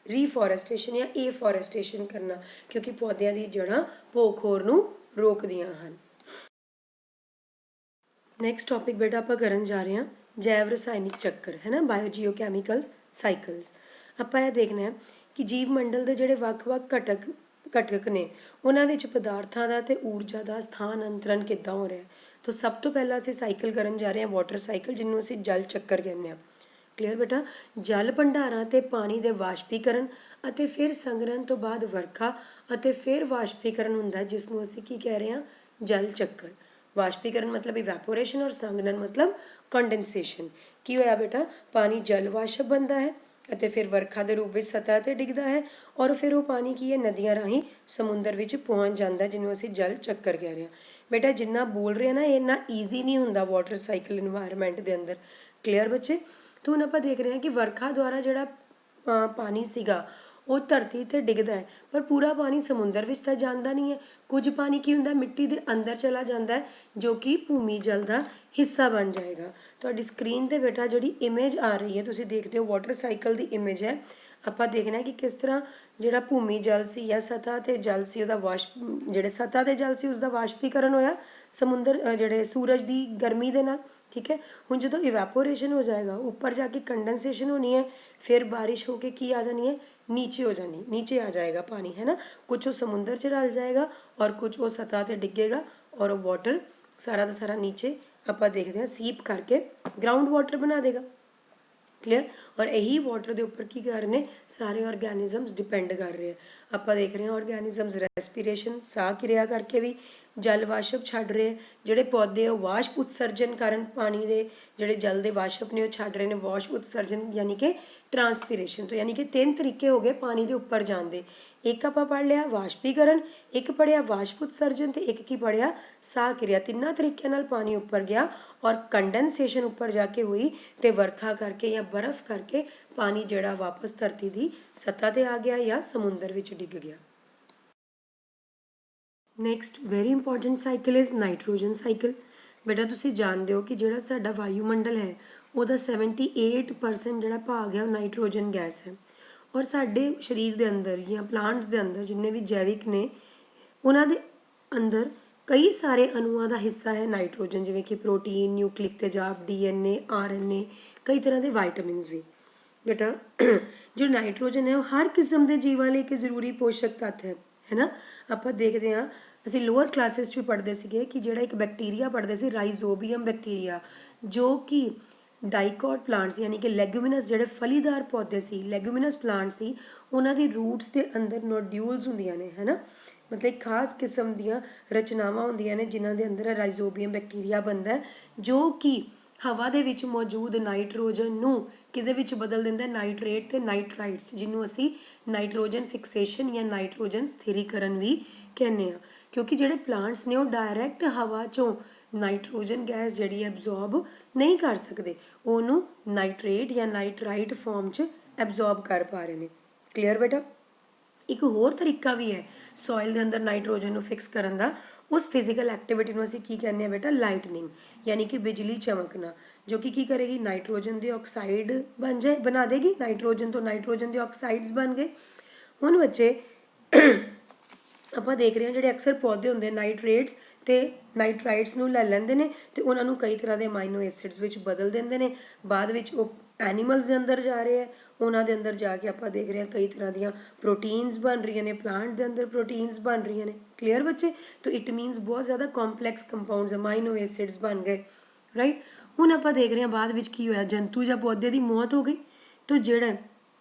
ਰੀਫੋਰੈਸਟੇਸ਼ਨ ਜਾਂ ਏਫੋਰੈਸਟੇਸ਼ਨ ਕਰਨਾ, ਕਿਉਂਕਿ ਪੌਦਿਆਂ ਦੀ ਜੜ੍ਹਾਂ ਭੂ ਖੋਰ ਨੂੰ ਰੋਕਦੀਆਂ ਹਨ। ਨੈਕਸਟ ਟੌਪਿਕ ਬੇਟਾ ਆਪਾਂ ਕਰਨ ਜਾ ਰਹੇ ਹਾਂ ਜੈਵ ਰਸਾਇਣਿਕ ਚੱਕਰ, ਹੈ ਨਾ, ਬਾਇਓਜੀਓਕੈਮੀਕਲਸ ਸਾਈਕਲਸ। ਆਪਾਂ ਇਹ ਦੇਖਣਾ ਹੈ ਕਿ ਜੀਵ ਮੰਡਲ ਦੇ ਜਿਹੜੇ ਵੱਖ-ਵੱਖ ਘਟਕ ਨੇ ਉਹਨਾਂ ਵਿੱਚ ਪਦਾਰਥਾਂ ਦਾ ਅਤੇ ਊਰਜਾ ਦਾ ਸਥਾਨਾਂਤਰਨ ਕਿੱਦਾਂ ਹੋ ਰਿਹਾ। ਤਾਂ ਸਭ ਤੋਂ ਪਹਿਲਾਂ ਅਸੀਂ ਸਾਈਕਲ ਕਰਨ ਜਾ ਰਹੇ ਹਾਂ ਵਾਟਰ ਸਾਈਕਲ, ਜਿਹਨੂੰ ਅਸੀਂ ਜਲ ਚੱਕਰ ਕਹਿੰਦੇ ਹਾਂ। ਕਲੀਅਰ ਬੇਟਾ। ਜਲ ਭੰਡਾਰਾਂ ਅਤੇ ਪਾਣੀ ਦੇ ਵਾਸ਼ਪੀਕਰਨ ਅਤੇ ਫਿਰ ਸੰਗਰਣ ਤੋਂ ਬਾਅਦ ਵਰਖਾ ਅਤੇ ਫਿਰ ਵਾਸ਼ਪੀਕਰਨ ਹੁੰਦਾ, ਜਿਸ ਨੂੰ ਅਸੀਂ ਕੀ ਕਹਿ ਰਹੇ ਹਾਂ, ਜਲ ਚੱਕਰ। ਵਾਸ਼ਪੀਕਰਨ ਮਤਲਬ ਇਵੈਪੋਰੇਸ਼ਨ ਔਰ ਸੰਗਨਨ ਮਤਲਬ ਕੰਡੈਂਸੇਸ਼ਨ। ਕੀ ਹੋਇਆ ਬੇਟਾ, ਪਾਣੀ ਜਲ ਵਾਸ਼ਪ ਬਣਦਾ ਹੈ ਅਤੇ ਫਿਰ ਵਰਖਾ ਦੇ ਰੂਪ ਵਿੱਚ ਸਤਹ 'ਤੇ ਡਿੱਗਦਾ ਹੈ ਔਰ ਫਿਰ ਉਹ ਪਾਣੀ ਕੀ ਹੈ, ਨਦੀਆਂ ਰਾਹੀਂ ਸਮੁੰਦਰ ਵਿੱਚ ਪਹੁੰਚ ਜਾਂਦਾ, ਜਿਹਨੂੰ ਅਸੀਂ ਜਲ ਚੱਕਰ ਕਹਿ ਰਹੇ ਹਾਂ। ਬੇਟਾ ਜਿੰਨਾ ਬੋਲ ਰਹੇ ਨਾ, ਇਹ ਇੰਨਾ ਈਜ਼ੀ ਨਹੀਂ ਹੁੰਦਾ ਵਾਟਰ ਸਾਈਕਲ ਇਨਵਾਇਰਮੈਂਟ ਦੇ ਅੰਦਰ। ਕਲੀਅਰ ਬੱਚੇ। ਤਾਂ ਹੁਣ ਆਪਾਂ ਦੇਖ ਰਹੇ ਹਾਂ ਕਿ ਵਰਖਾ ਦੁਆਰਾ ਜਿਹੜਾ ਪਾਣੀ ਸੀਗਾ ਉਹ ਧਰਤੀ 'ਤੇ ਡਿੱਗਦਾ ਹੈ, ਪਰ ਪੂਰਾ ਪਾਣੀ ਸਮੁੰਦਰ ਵਿੱਚ ਤਾਂ ਜਾਂਦਾ ਨਹੀਂ ਹੈ। ਕੁਝ ਪਾਣੀ ਕੀ ਹੁੰਦਾ, ਮਿੱਟੀ ਦੇ ਅੰਦਰ ਚਲਾ ਜਾਂਦਾ ਹੈ, ਜੋ ਕਿ ਭੂਮੀ ਜਲ ਦਾ ਹਿੱਸਾ ਬਣ ਜਾਏਗਾ। ਤੁਹਾਡੀ ਸਕਰੀਨ 'ਤੇ ਬੇਟਾ ਜਿਹੜੀ ਇਮੇਜ ਆ ਰਹੀ ਹੈ, ਤੁਸੀਂ ਦੇਖਦੇ ਹੋ ਵਾਟਰ ਸਾਈਕਲ ਦੀ ਇਮੇਜ ਹੈ। ਆਪਾਂ ਦੇਖਣਾ ਕਿ ਕਿਸ ਤਰ੍ਹਾਂ ਜਿਹੜਾ ਭੂਮੀ ਜਲ ਸੀ ਜਾਂ ਸਤਹ 'ਤੇ ਜਲ ਸੀ ਉਹਦਾ ਜਿਹੜੇ ਸਤਹ 'ਤੇ ਜਲ ਸੀ ਉਸਦਾ ਵਾਸ਼ਪੀਕਰਨ ਹੋਇਆ ਸਮੁੰਦਰ ਜਿਹੜੇ ਸੂਰਜ ਦੀ ਗਰਮੀ ਦੇ ਨਾਲ। ਠੀਕ ਹੈ, ਹੁਣ ਜਦੋਂ ਇਵੈਪੋਰੇਸ਼ਨ ਹੋ ਜਾਏਗਾ, ਉੱਪਰ ਜਾ ਕੇ ਕੰਡੈਂਸੇਸ਼ਨ ਹੋਣੀ ਹੈ, ਫਿਰ ਬਾਰਿਸ਼ ਹੋ ਕੇ ਕੀ ਆ ਜਾਣੀ ਹੈ, नीचे हो जानी, नीचे आ जाएगा पानी, है ना। कुछ वो समुंदर च रल जाएगा और कुछ वो सतह ते डिगेगा और वो वाटर सारा का सारा नीचे ਆਪਾਂ ਦੇਖਦੇ ਹਾਂ ਸੀਪ ਕਰਕੇ ਗਰਾਊਂਡ ਵਾਟਰ ਬਣਾ ਦੇਗਾ। ਕਲੀਅਰ। ਔਰ ਇਹੀ ਵਾਟਰ ਦੇ ਉੱਪਰ ਕੀ ਕਰ ਰਹੇ ਨੇ, ਸਾਰੇ ਆਰਗੈਨਿਜ਼ਮਸ ਡਿਪੈਂਡ ਕਰ ਰਹੇ ਆ। ਆਪਾਂ ਦੇਖ ਰਹੇ ਹਾਂ ਆਰਗੈਨਿਜ਼ਮਸ ਰੈਸਪੀਰੇਸ਼ਨ, ਸਾਹ ਕਿਰਿਆ ਕਰਕੇ ਵੀ ਜਲ ਵਾਸ਼ਪ ਛੱਡ ਰਹੇ। ਜਿਹੜੇ ਪੌਦੇ ਉਹ ਵਾਸ਼ਪ ਉਤਸਰਜਨ ਕਾਰਨ ਪਾਣੀ ਦੇ ਜਿਹੜੇ ਜਲ ਦੇ ਵਾਸ਼ਪ ਨੇ ਉਹ ਛੱਡ ਰਹੇ ਨੇ ਵਾਸ਼ਪ ਉਤਸਰਜਨ, ਯਾਨੀ ਕਿ ਟਰਾਂਸਪੀਰੇਸ਼ਨ ਤੋਂ। ਯਾਨੀ ਕਿ 3 ਤਰੀਕੇ ਹੋ ਗਏ ਪਾਣੀ ਦੇ ਉੱਪਰ ਜਾਣ ਦੇ। ਇੱਕ ਆਪਾਂ ਪੜ੍ਹ ਲਿਆ ਵਾਸ਼ਪੀਕਰਨ, ਇੱਕ ਪੜ੍ਹਿਆ ਵਾਸ਼ਪ ਉਤਸਰਜਨ ਤੇ ਇੱਕ ਕੀ ਪੜ੍ਹਿਆ, ਸਾਹ ਕਿਰਿਆ। ਤਿੰਨਾਂ ਤਰੀਕਿਆਂ ਨਾਲ ਪਾਣੀ ਉੱਪਰ ਗਿਆ ਔਰ ਕੰਡੈਂਸੇਸ਼ਨ ਉੱਪਰ ਜਾ ਕੇ ਹੋਈ ਤੇ ਵਰਖਾ ਕਰਕੇ ਜਾਂ ਬਰਫ਼ ਕਰਕੇ ਪਾਣੀ ਜਿਹੜਾ ਵਾਪਸ ਧਰਤੀ ਦੀ ਸਤ੍ਹਾ ਤੇ ਆ ਗਿਆ ਜਾਂ ਸਮੁੰਦਰ ਵਿੱਚ ਡਿੱਗ ਗਿਆ। Next very important cycle is nitrogen cycle. ਬੇਟਾ ਤੁਸੀਂ ਜਾਣਦੇ ਹੋ ਕਿ ਜਿਹੜਾ ਸਾਡਾ ਵਾਯੂਮੰਡਲ ਹੈ ਉਹਦਾ 78% ਜਿਹੜਾ ਭਾਗ ਹੈ ਉਹ ਨਾਈਟ੍ਰੋਜਨ ਗੈਸ ਹੈ। ਔਰ ਸਾਡੇ ਸਰੀਰ ਦੇ ਅੰਦਰ ਜਾਂ ਪਲਾਂਟਸ ਦੇ ਅੰਦਰ ਜਿੰਨੇ ਵੀ ਜੈਵਿਕ ਨੇ ਉਹਨਾਂ ਦੇ ਅੰਦਰ ਕਈ ਸਾਰੇ ਅਣੂਆਂ ਦਾ ਹਿੱਸਾ ਹੈ ਨਾਈਟ੍ਰੋਜਨ, ਜਿਵੇਂ ਕਿ ਪ੍ਰੋਟੀਨ, ਨਿਊਕਲਿਕ ਤੇਜ਼ਾਬ, DNA, RNA, ਕਈ ਤਰ੍ਹਾਂ ਦੇ ਵਾਈਟਾਮਿਨਸ ਵੀ। ਬੇਟਾ ਜੋ ਨਾਈਟ੍ਰੋਜਨ ਹੈ ਉਹ ਹਰ ਕਿਸਮ ਦੇ ਜੀਵਾਂ ਲਈ ਇੱਕ ਜ਼ਰੂਰੀ ਪੋਸ਼ਕ ਤੱਤ ਹੈ ਨਾ। ਆਪਾਂ ਦੇਖਦੇ ਹਾਂ ਅਸੀਂ ਲੋਅਰ ਕਲਾਸਿਸ 'ਚ ਵੀ ਪੜ੍ਹਦੇ ਸੀਗੇ ਕਿ ਜਿਹੜਾ ਇੱਕ ਬੈਕਟੀਰੀਆ ਪੜ੍ਹਦੇ ਸੀ, ਰਾਈਜ਼ੋਬੀਅਮ ਬੈਕਟੀਰੀਆ, ਜੋ ਕਿ ਡਾਈਕੋਟ ਪਲਾਂਟਸ ਯਾਨੀ ਕਿ ਲੈਗੂਮਿਨਸ ਜਿਹੜੇ ਫਲੀਦਾਰ ਪੌਦੇ ਸੀ, ਲੈਗੂਮਿਨਸ ਪਲਾਂਟ ਸੀ, ਉਹਨਾਂ ਦੀ ਰੂਟਸ ਦੇ ਅੰਦਰ ਨੋਡਿਊਲਸ ਹੁੰਦੀਆਂ ਨੇ, ਹੈ ਨਾ। ਮਤਲਬ ਇੱਕ ਖਾਸ ਕਿਸਮ ਦੀਆਂ ਰਚਨਾਵਾਂ ਹੁੰਦੀਆਂ ਨੇ ਜਿਨ੍ਹਾਂ ਦੇ ਅੰਦਰ ਰਾਈਜ਼ੋਬੀਅਮ ਬੈਕਟੀਰੀਆ ਬਣਦਾ, ਜੋ ਕਿ ਹਵਾ ਦੇ ਵਿੱਚ ਮੌਜੂਦ ਨਾਈਟ੍ਰੋਜਨ ਨੂੰ ਕਿਹਦੇ ਵਿੱਚ ਬਦਲ ਦਿੰਦਾ, ਨਾਈਟ੍ਰੇਟ ਤੇ ਨਾਈਟਰਾਈਟਸ, ਜਿਹਨੂੰ ਅਸੀਂ ਨਾਈਟ੍ਰੋਜਨ ਫਿਕਸੇਸ਼ਨ ਜਾਂ ਨਾਈਟ੍ਰੋਜਨ ਸਥਿਰੀਕਰਨ ਵੀ ਕਹਿੰਦੇ ਹਾਂ। क्योंकि ਜਿਹੜੇ ਪਲਾਂਟਸ ਨੇ ਉਹ ਡਾਇਰੈਕਟ ਹਵਾ ਚੋਂ ਨਾਈਟ੍ਰੋਜਨ ਗੈਸ ਜਿਹੜੀ ਐਬਜ਼ੌਰਬ ਨਹੀਂ ਕਰ ਸਕਦੇ, ਉਹਨੂੰ ਨਾਈਟ੍ਰੇਟ ਜਾਂ ਨਾਈਟਰਾਈਟ ਫਾਰਮ 'ਚ ਐਬਜ਼ੌਰਬ ਕਰ ਪਾ ਰਹੇ ਨੇ। ਕਲੀਅਰ ਬੇਟਾ? ਇੱਕ ਹੋਰ ਤਰੀਕਾ ਵੀ ਹੈ ਸੋਇਲ ਦੇ ਅੰਦਰ ਨਾਈਟ੍ਰੋਜਨ ਨੂੰ ਫਿਕਸ ਕਰਨ ਦਾ। ਉਸ ਫਿਜ਼ੀਕਲ ਐਕਟੀਵਿਟੀ ਨੂੰ ਅਸੀਂ ਕੀ ਕਹਿੰਦੇ ਹਾਂ ਬੇਟਾ? ਲਾਈਟਨਿੰਗ, ਯਾਨੀ ਕਿ ਬਿਜਲੀ ਚਮਕਣਾ, ਜੋ ਕਿ ਕੀ ਕਰੇਗੀ? ਨਾਈਟ੍ਰੋਜਨ ਦੇ ਆਕਸਾਈਡ ਬਣਾ ਦੇਗੀ। ਨਾਈਟ੍ਰੋਜਨ ਤੋਂ ਨਾਈਟ੍ਰੋਜਨ ਦੇ ਆਕਸਾਈਡਸ ਬਣ ਗਏ। ਹੁਣ ਬੱਚੇ ਆਪਾਂ ਦੇਖ ਰਹੇ ਹਾਂ ਜਿਹੜੇ ਅਕਸਰ ਪੌਦੇ ਹੁੰਦੇ ਨਾਈਟ੍ਰੇਟਸ ਅਤੇ ਨਾਈਟਰਾਈਟਸ ਨੂੰ ਲੈ ਲੈਂਦੇ ਨੇ ਅਤੇ ਉਹਨਾਂ ਨੂੰ ਕਈ ਤਰ੍ਹਾਂ ਦੇ ਅਮਾਈਨੋ ਐਸਿਡਸ ਵਿੱਚ ਬਦਲ ਦਿੰਦੇ ਨੇ। ਬਾਅਦ ਵਿੱਚ ਉਹ ਐਨੀਮਲਸ ਦੇ ਅੰਦਰ ਜਾ ਰਹੇ ਹੈ, ਉਹਨਾਂ ਦੇ ਅੰਦਰ ਜਾ ਕੇ ਆਪਾਂ ਦੇਖ ਰਹੇ ਹਾਂ ਕਈ ਤਰ੍ਹਾਂ ਦੀਆਂ ਪ੍ਰੋਟੀਨਸ ਬਣ ਰਹੀਆਂ ਨੇ, ਪਲਾਂਟ ਦੇ ਅੰਦਰ ਪ੍ਰੋਟੀਨਸ ਬਣ ਰਹੀਆਂ ਨੇ। ਕਲੀਅਰ ਬੱਚੇ? ਤਾਂ ਇਟ ਮੀਨਸ ਬਹੁਤ ਜ਼ਿਆਦਾ ਕੰਪਲੈਕਸ ਕੰਪਾਊਂਡਸ ਅਮਾਈਨੋ ਐਸਿਡਸ ਬਣ ਗਏ, ਰਾਈਟ। ਹੁਣ ਆਪਾਂ ਦੇਖ ਰਹੇ ਹਾਂ ਬਾਅਦ ਵਿੱਚ ਕੀ ਹੋਇਆ, ਜੰਤੂ ਜਾਂ ਪੌਦੇ ਦੀ ਮੌਤ ਹੋ ਗਈ। ਤਾਂ ਜਿਹੜਾ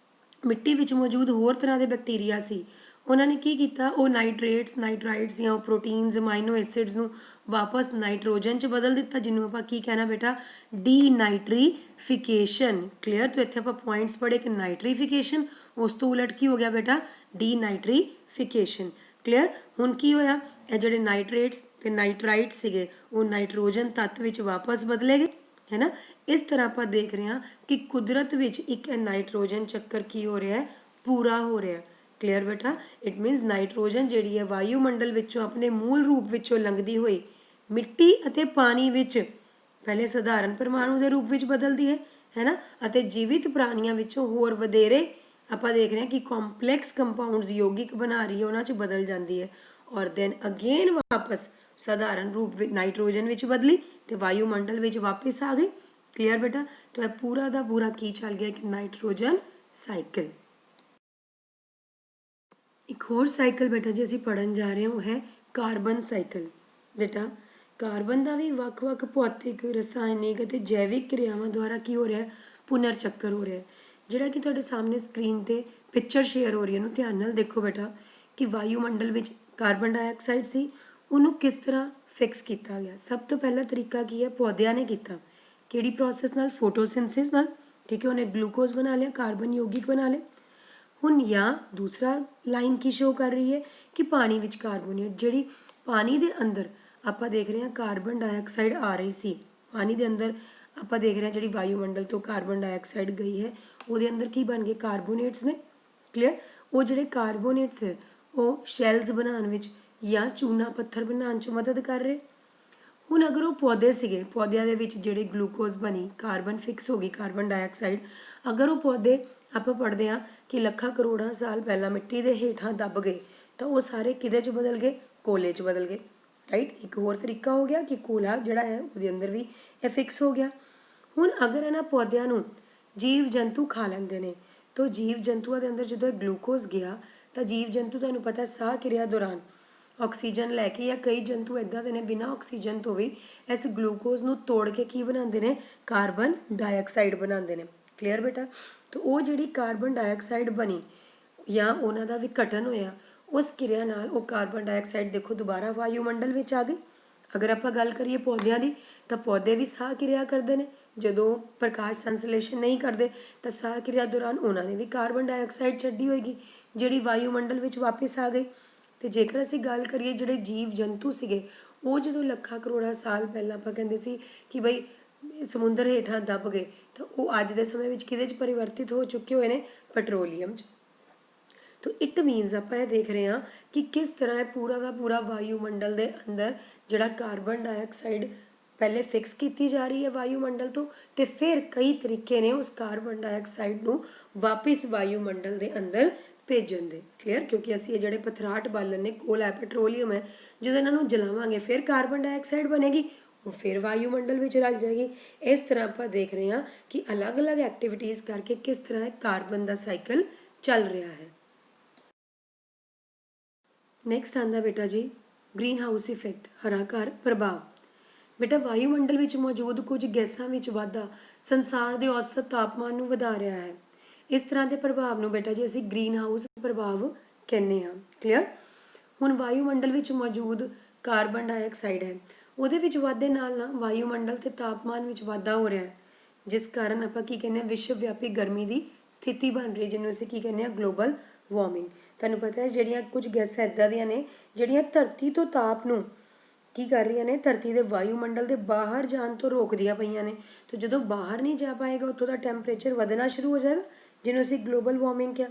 ਮਿੱਟੀ ਵਿੱਚ ਮੌਜੂਦ ਹੋਰ ਤਰ੍ਹਾਂ ਦੇ ਬੈਕਟੀਰੀਆ ਸੀ, ਉਹਨਾਂ ਨੇ ਕੀ ਕੀਤਾ? ਉਹ ਨਾਈਟ੍ਰੇਟਸ, ਨਾਈਟਰਾਈਟਸ ਜਾਂ ਪ੍ਰੋਟੀਨਸ, ਅਮਾਈਨੋ ਐਸਿਡਸ ਨੂੰ ਵਾਪਸ ਨਾਈਟ੍ਰੋਜਨ 'ਚ ਬਦਲ ਦਿੱਤਾ, ਜਿਹਨੂੰ ਆਪਾਂ ਕੀ ਕਹਿਣਾ ਬੇਟਾ? ਡੀਨਾਈਟ੍ਰੀਫਿਕੇਸ਼ਨ। ਕਲੀਅਰ? ਤਾਂ ਇੱਥੇ ਆਪਾਂ ਪੁਆਇੰਟਸ ਪੜ੍ਹੇ ਕਿ ਨਾਈਟ੍ਰੀਫਿਕੇਸ਼ਨ, ਉਸ ਤੋਂ ਉਲਟ ਕੀ ਹੋ ਗਿਆ ਬੇਟਾ? ਡੀਨਾਈਟ੍ਰੀਫਿਕੇਸ਼ਨ। ਕਲੀਅਰ? ਹੁਣ ਕੀ ਹੋਇਆ? ਇਹ ਜਿਹੜੇ ਨਾਈਟ੍ਰੇਟਸ ਅਤੇ ਨਾਈਟਰਾਈਟਸ ਸੀਗੇ ਉਹ ਨਾਈਟ੍ਰੋਜਨ ਤੱਤ ਵਿੱਚ ਵਾਪਸ ਬਦਲੇ ਗਏ, ਹੈ ਨਾ। ਇਸ ਤਰ੍ਹਾਂ ਆਪਾਂ ਦੇਖ ਰਹੇ ਹਾਂ ਕਿ ਕੁਦਰਤ ਵਿੱਚ ਇੱਕ ਨਾਈਟ੍ਰੋਜਨ ਚੱਕਰ ਕੀ ਹੋ ਰਿਹਾ? ਪੂਰਾ ਹੋ ਰਿਹਾ। ਕਲੀਅਰ ਬੇਟਾ? ਇਟ ਮੀਨਸ ਨਾਈਟ੍ਰੋਜਨ ਜਿਹੜੀ ਹੈ ਵਾਯੂਮੰਡਲ ਵਿੱਚੋਂ ਆਪਣੇ ਮੂਲ ਰੂਪ ਵਿੱਚੋਂ ਲੰਘਦੀ ਹੋਈ ਮਿੱਟੀ ਅਤੇ ਪਾਣੀ ਵਿੱਚ ਪਹਿਲੇ ਸਧਾਰਨ ਪਰਮਾਣੂ ਦੇ ਰੂਪ ਵਿੱਚ ਬਦਲਦੀ ਹੈ ਨਾ, ਅਤੇ ਜੀਵਿਤ ਪ੍ਰਾਣੀਆਂ ਵਿੱਚੋਂ ਹੋਰ ਵਧੇਰੇ ਆਪਾਂ ਦੇਖ ਰਹੇ ਹਾਂ ਕਿ ਕੰਪਲੈਕਸ ਕੰਪਾਊਂਡਸ ਯੋਗਿਕ ਬਣਾ ਰਹੀ ਹੈ, ਉਹਨਾਂ 'ਚ ਬਦਲ ਜਾਂਦੀ ਹੈ, ਔਰ ਦੈਨ ਅਗੇਨ ਵਾਪਸ ਸਧਾਰਨ ਰੂਪ ਵਿੱਚ ਨਾਈਟ੍ਰੋਜਨ ਵਿੱਚ ਬਦਲੀ ਅਤੇ ਵਾਯੂਮੰਡਲ ਵਿੱਚ ਵਾਪਸ ਆ ਗਈ। ਕਲੀਅਰ ਬੇਟਾ? ਤਾਂ ਇਹ ਪੂਰਾ ਦਾ ਪੂਰਾ ਕੀ ਚੱਲ ਗਿਆ? ਕਿ ਨਾਈਟ੍ਰੋਜਨ ਸਾਈਕਲ। ਇੱਕ ਹੋਰ ਸਾਈਕਲ ਬੇਟਾ ਜੇ ਅਸੀਂ ਪੜ੍ਹਨ ਜਾ ਰਹੇ ਹਾਂ ਉਹ ਹੈ ਕਾਰਬਨ ਸਾਈਕਲ। ਬੇਟਾ ਕਾਰਬਨ ਦਾ ਵੀ ਵੱਖ-ਵੱਖ ਭੌਤਿਕ, ਰਸਾਇਣਿਕ ਅਤੇ ਜੈਵਿਕ ਕਿਰਿਆਵਾਂ ਦੁਆਰਾ ਕੀ ਹੋ ਰਿਹਾ? ਪੁਨਰ ਚੱਕਰ ਹੋ ਰਿਹਾ। ਜਿਹੜਾ ਕਿ ਤੁਹਾਡੇ ਸਾਹਮਣੇ ਸਕਰੀਨ 'ਤੇ ਪਿਕਚਰ ਸ਼ੇਅਰ ਹੋ ਰਹੀ ਹੈ, ਇਹਨੂੰ ਧਿਆਨ ਨਾਲ ਦੇਖੋ ਬੇਟਾ ਕਿ ਵਾਯੂਮੰਡਲ ਵਿੱਚ ਕਾਰਬਨ ਡਾਈਆਕਸਾਈਡ ਸੀ, ਉਹਨੂੰ ਕਿਸ ਤਰ੍ਹਾਂ ਫਿਕਸ ਕੀਤਾ ਗਿਆ। ਸਭ ਤੋਂ ਪਹਿਲਾ ਤਰੀਕਾ ਕੀ ਹੈ? ਪੌਦਿਆਂ ਨੇ ਕੀਤਾ। ਕਿਹੜੀ ਪ੍ਰੋਸੈਸ ਨਾਲ? ਫੋਟੋਸਿੰਥਸਿਸ ਨਾਲ। ਠੀਕ ਹੈ, ਉਹਨੇ ਗਲੂਕੋਜ਼ ਬਣਾ ਲਿਆ, ਕਾਰਬਨ ਯੌਗਿਕ ਬਣਾ ਲਏ। ਹੁਣ ਜਾਂ ਦੂਸਰਾ ਲਾਈਨ ਕੀ ਸ਼ੋ ਕਰ ਰਹੀ ਹੈ ਕਿ ਪਾਣੀ ਵਿੱਚ ਕਾਰਬੋਨੇਟ, ਜਿਹੜੀ ਪਾਣੀ ਦੇ ਅੰਦਰ ਆਪਾਂ ਦੇਖ ਰਹੇ ਹਾਂ ਕਾਰਬਨ ਡਾਈਆਕਸਾਈਡ ਆ ਰਹੀ ਸੀ, ਪਾਣੀ ਦੇ ਅੰਦਰ ਆਪਾਂ ਦੇਖ ਰਹੇ ਹਾਂ ਜਿਹੜੀ ਵਾਯੂਮੰਡਲ ਤੋਂ ਕਾਰਬਨ ਡਾਈਆਕਸਾਈਡ ਗਈ ਹੈ ਉਹਦੇ ਅੰਦਰ ਕੀ ਬਣ ਗਏ? ਕਾਰਬੋਨੇਟਸ ਨੇ। ਕਲੀਅਰ? ਉਹ ਜਿਹੜੇ ਕਾਰਬੋਨੇਟਸ ਹੈ ਉਹ ਸ਼ੈਲਸ ਬਣਾਉਣ ਵਿੱਚ ਜਾਂ ਚੂਨਾ ਪੱਥਰ ਬਣਾਉਣ 'ਚ ਮਦਦ ਕਰ ਰਹੇ। ਹੁਣ ਅਗਰ ਉਹ ਪੌਦੇ ਸੀਗੇ, ਪੌਦਿਆਂ ਦੇ ਵਿੱਚ ਜਿਹੜੇ ਗਲੂਕੋਜ਼ ਬਣੀ, ਕਾਰਬਨ ਫਿਕਸ ਹੋ ਗਈ, ਕਾਰਬਨ ਡਾਈਆਕਸਾਈਡ, ਅਗਰ ਉਹ ਪੌਦੇ ਆਪਾਂ ਪੜ੍ਹਦੇ ਹਾਂ ਕਿ ਲੱਖਾਂ ਕਰੋੜਾਂ ਸਾਲ ਪਹਿਲਾਂ ਮਿੱਟੀ ਦੇ ਹੇਠਾਂ ਦੱਬ ਗਏ ਤਾਂ ਉਹ ਸਾਰੇ ਕਿਹਦੇ 'ਚ ਬਦਲ ਗਏ? ਕੋਲੇ 'ਚ ਬਦਲ ਗਏ, ਰਾਈਟ। ਇੱਕ ਹੋਰ ਤਰੀਕਾ ਹੋ ਗਿਆ ਕਿ ਕੋਲਾ ਜਿਹੜਾ ਹੈ ਉਹਦੇ ਅੰਦਰ ਵੀ ਇਹ ਫਿਕਸ ਹੋ ਗਿਆ। ਹੁਣ ਅਗਰ ਇਹਨਾਂ ਪੌਦਿਆਂ ਨੂੰ ਜੀਵ ਜੰਤੂ ਖਾ ਲੈਂਦੇ ਨੇ ਤਾਂ ਜੀਵ ਜੰਤੂਆਂ ਦੇ ਅੰਦਰ ਜਦੋਂ ਗਲੂਕੋਜ਼ ਗਿਆ ਤਾਂ ਜੀਵ ਜੰਤੂ ਤੁਹਾਨੂੰ ਪਤਾ ਸਾਹ ਕਿਰਿਆ ਦੌਰਾਨ ਆਕਸੀਜਨ ਲੈ ਕੇ, ਜਾਂ ਕਈ ਜੰਤੂ ਇੱਦਾਂ ਦੇ ਨੇ ਬਿਨਾਂ ਆਕਸੀਜਨ ਤੋਂ ਵੀ ਇਸ ਗਲੂਕੋਜ਼ ਨੂੰ ਤੋੜ ਕੇ ਕੀ ਬਣਾਉਂਦੇ ਨੇ? ਕਾਰਬਨ ਡਾਈਆਕਸਾਈਡ ਬਣਾਉਂਦੇ ਨੇ। ਕਲੀਅਰ ਬੇਟਾ? ਤਾਂ ਉਹ ਜਿਹੜੀ ਕਾਰਬਨ ਡਾਈਆਕਸਾਈਡ ਬਣੀ ਜਾਂ ਉਹਨਾਂ ਦਾ ਵਿਘਟਨ ਹੋਇਆ, ਉਸ ਕਿਰਿਆ ਨਾਲ ਉਹ ਕਾਰਬਨ ਡਾਈਆਕਸਾਈਡ ਦੇਖੋ ਦੁਬਾਰਾ ਵਾਯੂਮੰਡਲ ਵਿੱਚ ਆ ਗਈ। ਅਗਰ ਆਪਾਂ ਗੱਲ ਕਰੀਏ ਪੌਦਿਆਂ ਦੀ ਤਾਂ ਪੌਦੇ ਵੀ ਸਾਹ ਕਿਰਿਆ ਕਰਦੇ ਨੇ। ਜਦੋਂ ਪ੍ਰਕਾਸ਼ ਸੰਸਲੇਸ਼ਨ ਨਹੀਂ ਕਰਦੇ ਤਾਂ ਸਾਹ ਕਿਰਿਆ ਦੌਰਾਨ ਉਹਨਾਂ ਨੇ ਵੀ ਕਾਰਬਨ ਡਾਈਆਕਸਾਈਡ ਛੱਡੀ ਹੋਏਗੀ, ਜਿਹੜੀ ਵਾਯੂਮੰਡਲ ਵਿੱਚ ਵਾਪਸ ਆ ਗਈ। ਅਤੇ ਜੇਕਰ ਅਸੀਂ ਗੱਲ ਕਰੀਏ ਜਿਹੜੇ ਜੀਵ ਜੰਤੂ ਸੀਗੇ ਉਹ ਜਦੋਂ ਲੱਖਾਂ ਕਰੋੜਾਂ ਸਾਲ ਪਹਿਲਾਂ ਆਪਾਂ ਕਹਿੰਦੇ ਸੀ ਕਿ ਬਈ ਸਮੁੰਦਰ ਹੇਠਾਂ ਦੱਬ ਗਏ ਤਾਂ ਉਹ ਅੱਜ ਦੇ ਸਮੇਂ ਵਿੱਚ ਕਿਹਦੇ 'ਚ ਪਰਿਵਰਤਿਤ ਹੋ ਚੁੱਕੇ ਹੋਏ ਨੇ? ਪੈਟਰੋਲੀਅਮ 'ਚ। ਤਾਂ ਇਟ ਮੀਨਸ ਆਪਾਂ ਇਹ ਦੇਖ ਰਹੇ ਹਾਂ ਕਿ ਕਿਸ ਤਰ੍ਹਾਂ ਇਹ ਪੂਰਾ ਦਾ ਪੂਰਾ ਵਾਯੂਮੰਡਲ ਦੇ ਅੰਦਰ ਜਿਹੜਾ ਕਾਰਬਨ ਡਾਈਆਕਸਾਈਡ ਪਹਿਲੇ ਫਿਕਸ ਕੀਤੀ ਜਾ ਰਹੀ ਹੈ ਵਾਯੂਮੰਡਲ ਤੋਂ, ਅਤੇ ਫਿਰ ਕਈ ਤਰੀਕੇ ਨੇ ਉਸ ਕਾਰਬਨ ਡਾਈਆਕਸਾਈਡ ਨੂੰ ਵਾਪਿਸ ਵਾਯੂਮੰਡਲ ਦੇ ਅੰਦਰ ਭੇਜਣ ਦੇ। ਕਲੀਅਰ? ਕਿਉਂਕਿ ਅਸੀਂ ਇਹ ਜਿਹੜੇ ਪਥਰਾਟ ਬਾਲਣ ਨੇ, ਕੋਲਾ, ਪੈਟਰੋਲੀਅਮ ਹੈ, ਜਦੋਂ ਇਹਨਾਂ ਨੂੰ ਜਲਾਵਾਂਗੇ ਫਿਰ ਕਾਰਬਨ ਡਾਈਆਕਸਾਈਡ ਬਣੇਗੀ, ਉਹ ਫਿਰ ਵਾਯੂਮੰਡਲ ਵਿੱਚ ਰਲ ਜਾਏਗੀ। ਇਸ ਤਰ੍ਹਾਂ ਆਪਾਂ ਦੇਖ ਰਹੇ ਹਾਂ ਕਿ ਅਲੱਗ-ਅਲੱਗ ਐਕਟੀਵਿਟੀਜ਼ ਕਰਕੇ ਕਿਸ ਤਰ੍ਹਾਂ ਕਾਰਬਨ ਦਾ ਸਾਈਕਲ ਚੱਲ ਰਿਹਾ ਹੈ। ਨੈਕਸਟ ਆਉਂਦਾ ਬੇਟਾ ਜੀ ਗ੍ਰੀਨ ਹਾਊਸ ਇਫੈਕਟ, ਹਰਾ ਘਰ ਪ੍ਰਭਾਵ। ਬੇਟਾ ਵਾਯੂਮੰਡਲ ਵਿੱਚ ਮੌਜੂਦ ਕੁਝ ਗੈਸਾਂ ਵਿੱਚ ਵਾਧਾ ਸੰਸਾਰ ਦੇ ਔਸਤ ਤਾਪਮਾਨ ਨੂੰ ਵਧਾ ਰਿਹਾ ਹੈ। ਇਸ ਤਰ੍ਹਾਂ ਦੇ ਪ੍ਰਭਾਵ ਨੂੰ ਬੇਟਾ ਜੀ ਅਸੀਂ ਗ੍ਰੀਨ ਹਾਊਸ ਪ੍ਰਭਾਵ ਕਹਿੰਦੇ ਹਾਂ। ਕਲੀਅਰ? ਹੁਣ ਵਾਯੂਮੰਡਲ ਵਿੱਚ ਮੌਜੂਦ ਕਾਰਬਨ ਡਾਈਆਕਸਾਈਡ ਹੈ, ਉਹਦੇ ਵਿੱਚ ਵਾਧੇ ਨਾਲ ਵਾਯੂਮੰਡਲ ਤੇ ਤਾਪਮਾਨ ਵਿੱਚ ਵਾਧਾ ਹੋ ਰਿਹਾ ਹੈ, ਜਿਸ ਕਾਰਨ ਆਪਾਂ ਕੀ ਕਹਿੰਦੇ ਹਾਂ? ਵਿਸ਼ਵ ਵਿਆਪੀ ਗਰਮੀ ਦੀ ਸਥਿਤੀ ਬਣ ਰਹੀ ਹੈ, ਜਿਹਨੂੰ ਅਸੀਂ ਕੀ ਕਹਿੰਦੇ ਹਾਂ? Global warming. ਤੁਹਾਨੂੰ ਪਤਾ ਹੈ ਜਿਹੜੀਆਂ ਕੁਝ ਗੈਸਾਂ ਇੱਦਾਂ ਦੀਆਂ ਨੇ ਜਿਹੜੀਆਂ ਧਰਤੀ ਤੋਂ ਤਾਪ ਨੂੰ ਕੀ ਕਰ ਰਹੀਆਂ ਨੇ, ਧਰਤੀ ਦੇ ਵਾਯੂਮੰਡਲ ਦੇ ਬਾਹਰ ਜਾਣ ਤੋਂ ਰੋਕਦੀਆਂ ਪਈਆਂ ਨੇ। ਤੇ ਜਦੋਂ ਬਾਹਰ ਨਹੀਂ ਜਾ ਪਾਏਗਾ ਉੱਥੋਂ ਦਾ ਟੈਂਪਰੇਚਰ ਵਧਣਾ ਸ਼ੁਰੂ ਹੋ ਜਾਏਗਾ, ਜਿਹਨੂੰ ਅਸੀਂ ਗਲੋਬਲ ਵਾਰਮਿੰਗ ਕਿਹਾ।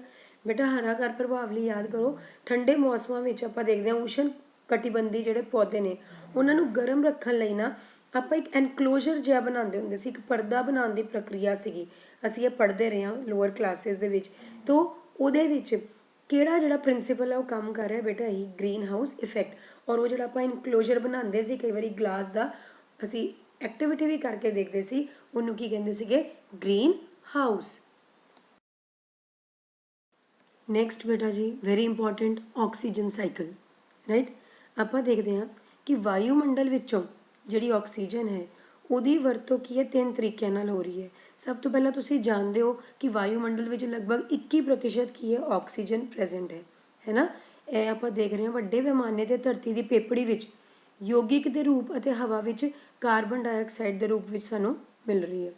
ਬੇਟਾ ਹਰਾ ਘਰ ਪ੍ਰਭਾਵ ਲਈ ਯਾਦ ਕਰੋ, ਠੰਡੇ ਮੌਸਮਾਂ ਵਿੱਚ ਆਪਾਂ ਦੇਖਦੇ ਹਾਂ ਉਸ਼ਣ ਕਟੀਬੰਧੀ ਜਿਹੜੇ ਪੌਦੇ ਨੇ ਉਹਨਾਂ ਨੂੰ ਗਰਮ ਰੱਖਣ ਲਈ ਨਾ ਆਪਾਂ ਇੱਕ ਐਨਕਲੋਜ਼ਰ ਜਿਹਾ ਬਣਾਉਂਦੇ ਹੁੰਦੇ ਸੀ, ਇੱਕ ਪਰਦਾ ਬਣਾਉਣ ਦੀ ਪ੍ਰਕਿਰਿਆ ਸੀਗੀ। ਅਸੀਂ ਇਹ ਪੜ੍ਹਦੇ ਰਹੇ ਹਾਂ ਲੋਅਰ ਕਲਾਸਿਸ ਦੇ ਵਿੱਚ। ਤੋ ਉਹਦੇ ਵਿੱਚ ਕਿਹੜਾ ਜਿਹੜਾ ਪ੍ਰਿੰਸੀਪਲ ਹੈ ਉਹ ਕੰਮ ਕਰ ਰਿਹਾ ਬੇਟਾ, ਹੀ ਗ੍ਰੀਨ ਹਾਊਸ ਇਫੈਕਟ। ਔਰ ਉਹ ਜਿਹੜਾ ਆਪਾਂ ਇਨਕਲੋਜ਼ਰ ਬਣਾਉਂਦੇ ਸੀ ਕਈ ਵਾਰੀ ਗਲਾਸ ਦਾ, ਅਸੀਂ ਐਕਟੀਵਿਟੀ ਵੀ ਕਰਕੇ ਦੇਖਦੇ ਸੀ, ਉਹਨੂੰ ਕੀ ਕਹਿੰਦੇ ਸੀਗੇ, ਗ੍ਰੀਨ ਹਾਊਸ। ਨੈਕਸਟ ਬੇਟਾ ਜੀ very important, oxygen cycle, right. ਆਪਾਂ ਦੇਖਦੇ ਹਾਂ ਕਿ ਵਾਯੂਮੰਡਲ ਵਿੱਚੋਂ ਜਿਹੜੀ ਆਕਸੀਜਨ ਹੈ ਉਹਦੀ ਵਰਤੋਂ ਕੀ ਹੈ, 3 ਤਰੀਕਿਆਂ ਨਾਲ ਹੋ ਰਹੀ ਹੈ। ਸਭ ਤੋਂ ਪਹਿਲਾਂ ਤੁਸੀਂ ਜਾਣਦੇ ਹੋ ਕਿ ਵਾਯੂਮੰਡਲ ਵਿੱਚ ਲਗਭਗ 21% ਕੀ ਹੈ, ਆਕਸੀਜਨ ਪ੍ਰੈਜ਼ੈਂਟ ਹੈ ਨਾ। ਇਹ ਆਪਾਂ ਦੇਖ ਰਹੇ ਹਾਂ ਵੱਡੇ ਪੈਮਾਨੇ ਤੇ ਧਰਤੀ ਦੀ ਪੇਪੜੀ ਵਿੱਚ ਯੌਗਿਕ ਦੇ ਰੂਪ ਅਤੇ ਹਵਾ ਵਿੱਚ ਕਾਰਬਨ ਡਾਈਆਕਸਾਈਡ ਦੇ ਰੂਪ ਵਿੱਚ ਸਾਨੂੰ ਮਿਲ ਰਹੀ ਹੈ।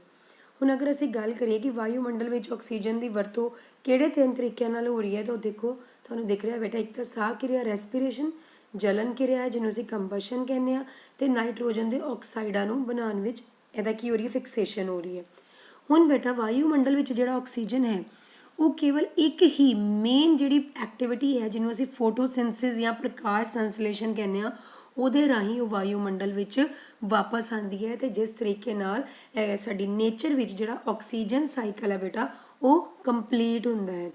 ਹੁਣ ਅਗਰ ਅਸੀਂ ਗੱਲ ਕਰੀਏ ਕਿ ਵਾਯੂਮੰਡਲ ਵਿੱਚ ਆਕਸੀਜਨ ਦੀ ਵਰਤੋਂ ਕਿਹੜੇ 3 ਤਰੀਕਿਆਂ ਨਾਲ ਹੋ ਰਹੀ ਹੈ, ਤਾਂ ਦੇਖੋ ਤੁਹਾਨੂੰ ਦਿਖ ਰਿਹਾ ਬੇਟਾ, ਇੱਕ ਤਾਂ ਸਾਹ ਕਿਰਿਆ ਰੈਸਪੀਰੇਸ਼ਨ, ਜਲਨ ਕਿਰਿਆ ਹੈ ਜਿਹਨੂੰ ਅਸੀਂ ਕੰਬਸ਼ਨ ਕਹਿੰਦੇ ਹਾਂ, ਤੇ ਨਾਈਟ੍ਰੋਜਨ ਦੇ ਆਕਸਾਈਡਾਂ ਨੂੰ ਬਣਾਉਣ ਵਿੱਚ ਇਹਦਾ ਕੀ ਹੋ ਰਹੀ ਹੈ, ਫਿਕਸੇਸ਼ਨ ਹੋ ਰਹੀ ਹੈ। ਹੁਣ ਬੇਟਾ ਵਾਯੂਮੰਡਲ ਵਿੱਚ ਜਿਹੜਾ ਆਕਸੀਜਨ ਹੈ ਉਹ ਕੇਵਲ ਇੱਕ ਹੀ ਮੇਨ ਜਿਹੜੀ ਐਕਟੀਵਿਟੀ ਹੈ ਜਿਹਨੂੰ ਅਸੀਂ ਫੋਟੋਸਿੰਥਸਿਸ ਜਾਂ ਪ੍ਰਕਾਸ਼ ਸੰਸਲੇਸ਼ਨ ਕਹਿੰਦੇ ਹਾਂ, ਉਹਦੇ ਰਾਹੀਂ ਉਹ ਵਾਯੂਮੰਡਲ ਵਿੱਚ ਵਾਪਸ ਆਉਂਦੀ ਹੈ। ਤੇ ਜਿਸ ਤਰੀਕੇ ਨਾਲ ਸਾਡੀ ਨੇਚਰ ਵਿੱਚ ਜਿਹੜਾ ਆਕਸੀਜਨ ਸਾਈਕਲ ਹੈ ਬੇਟਾ ਉਹ ਕੰਪਲੀਟ ਹੁੰਦਾ ਹੈ।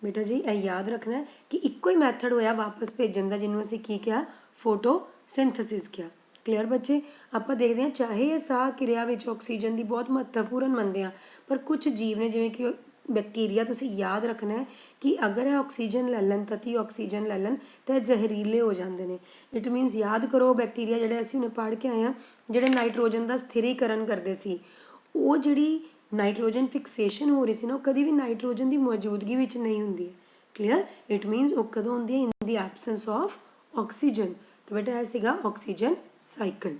ਬੇਟਾ ਜੀ ਇਹ ਯਾਦ ਰੱਖਣਾ ਹੈ ਕਿ ਇੱਕੋ ਹੀ ਮੈਥਡ ਹੋਇਆ ਵਾਪਸ ਭੇਜਣ ਦਾ, ਜਿਹਨੂੰ ਅਸੀਂ ਕੀ ਕਿਹਾ, ਫੋਟੋਸਿੰਥਸਿਸ ਕਿਹਾ। ਕਲੀਅਰ ਬੱਚੇ। ਆਪਾਂ ਦੇਖਦੇ ਹਾਂ ਚਾਹੇ ਇਹ ਸਾਹ ਕਿਰਿਆ ਵਿੱਚ ਆਕਸੀਜਨ ਦੀ ਬਹੁਤ ਮਹੱਤਵਪੂਰਨ ਮੰਨਦੇ ਹਾਂ, ਪਰ ਕੁਝ ਜੀਵ ਨੇ ਜਿਵੇਂ ਕਿ ਬੈਕਟੀਰੀਆ, ਤੁਸੀਂ ਯਾਦ ਰੱਖਣਾ ਹੈ ਕਿ ਅਗਰ ਇਹ ਆਕਸੀਜਨ ਲੈ ਲੈਣ, ਤਤੀ ਆਕਸੀਜਨ ਲੈ ਲੈਣ ਤਾਂ ਇਹ ਜ਼ਹਿਰੀਲੇ ਹੋ ਜਾਂਦੇ ਨੇ। ਇਟ ਮੀਨਸ ਯਾਦ ਕਰੋ ਬੈਕਟੀਰੀਆ ਜਿਹੜੇ ਅਸੀਂ ਹੁਣੇ ਪੜ੍ਹ ਕੇ ਆਏ ਹਾਂ, ਜਿਹੜੇ ਨਾਈਟ੍ਰੋਜਨ ਦਾ ਸਥਿਰੀਕਰਨ ਕਰਦੇ ਸੀ, ਉਹ ਜਿਹੜੀ ਨਾਈਟ੍ਰੋਜਨ ਫਿਕਸੇਸ਼ਨ ਹੋ ਰਹੀ ਸੀ ਨਾ, ਉਹ ਕਦੀ ਵੀ ਨਾਈਟ੍ਰੋਜਨ ਦੀ ਮੌਜੂਦਗੀ ਵਿੱਚ ਨਹੀਂ ਹੁੰਦੀ ਹੈ। ਕਲੀਅਰ। ਇਟ ਮੀਨਸ ਉਹ ਕਦੋਂ ਹੁੰਦੀ ਹੈ, ਇਨ ਦੀ ਐਬਸੈਂਸ ਆਫ ਆਕਸੀਜਨ। ਤਾਂ ਬੇਟਾ ਇਹ ਸੀਗਾ ਆਕਸੀਜਨ ਸਾਈਕਲ।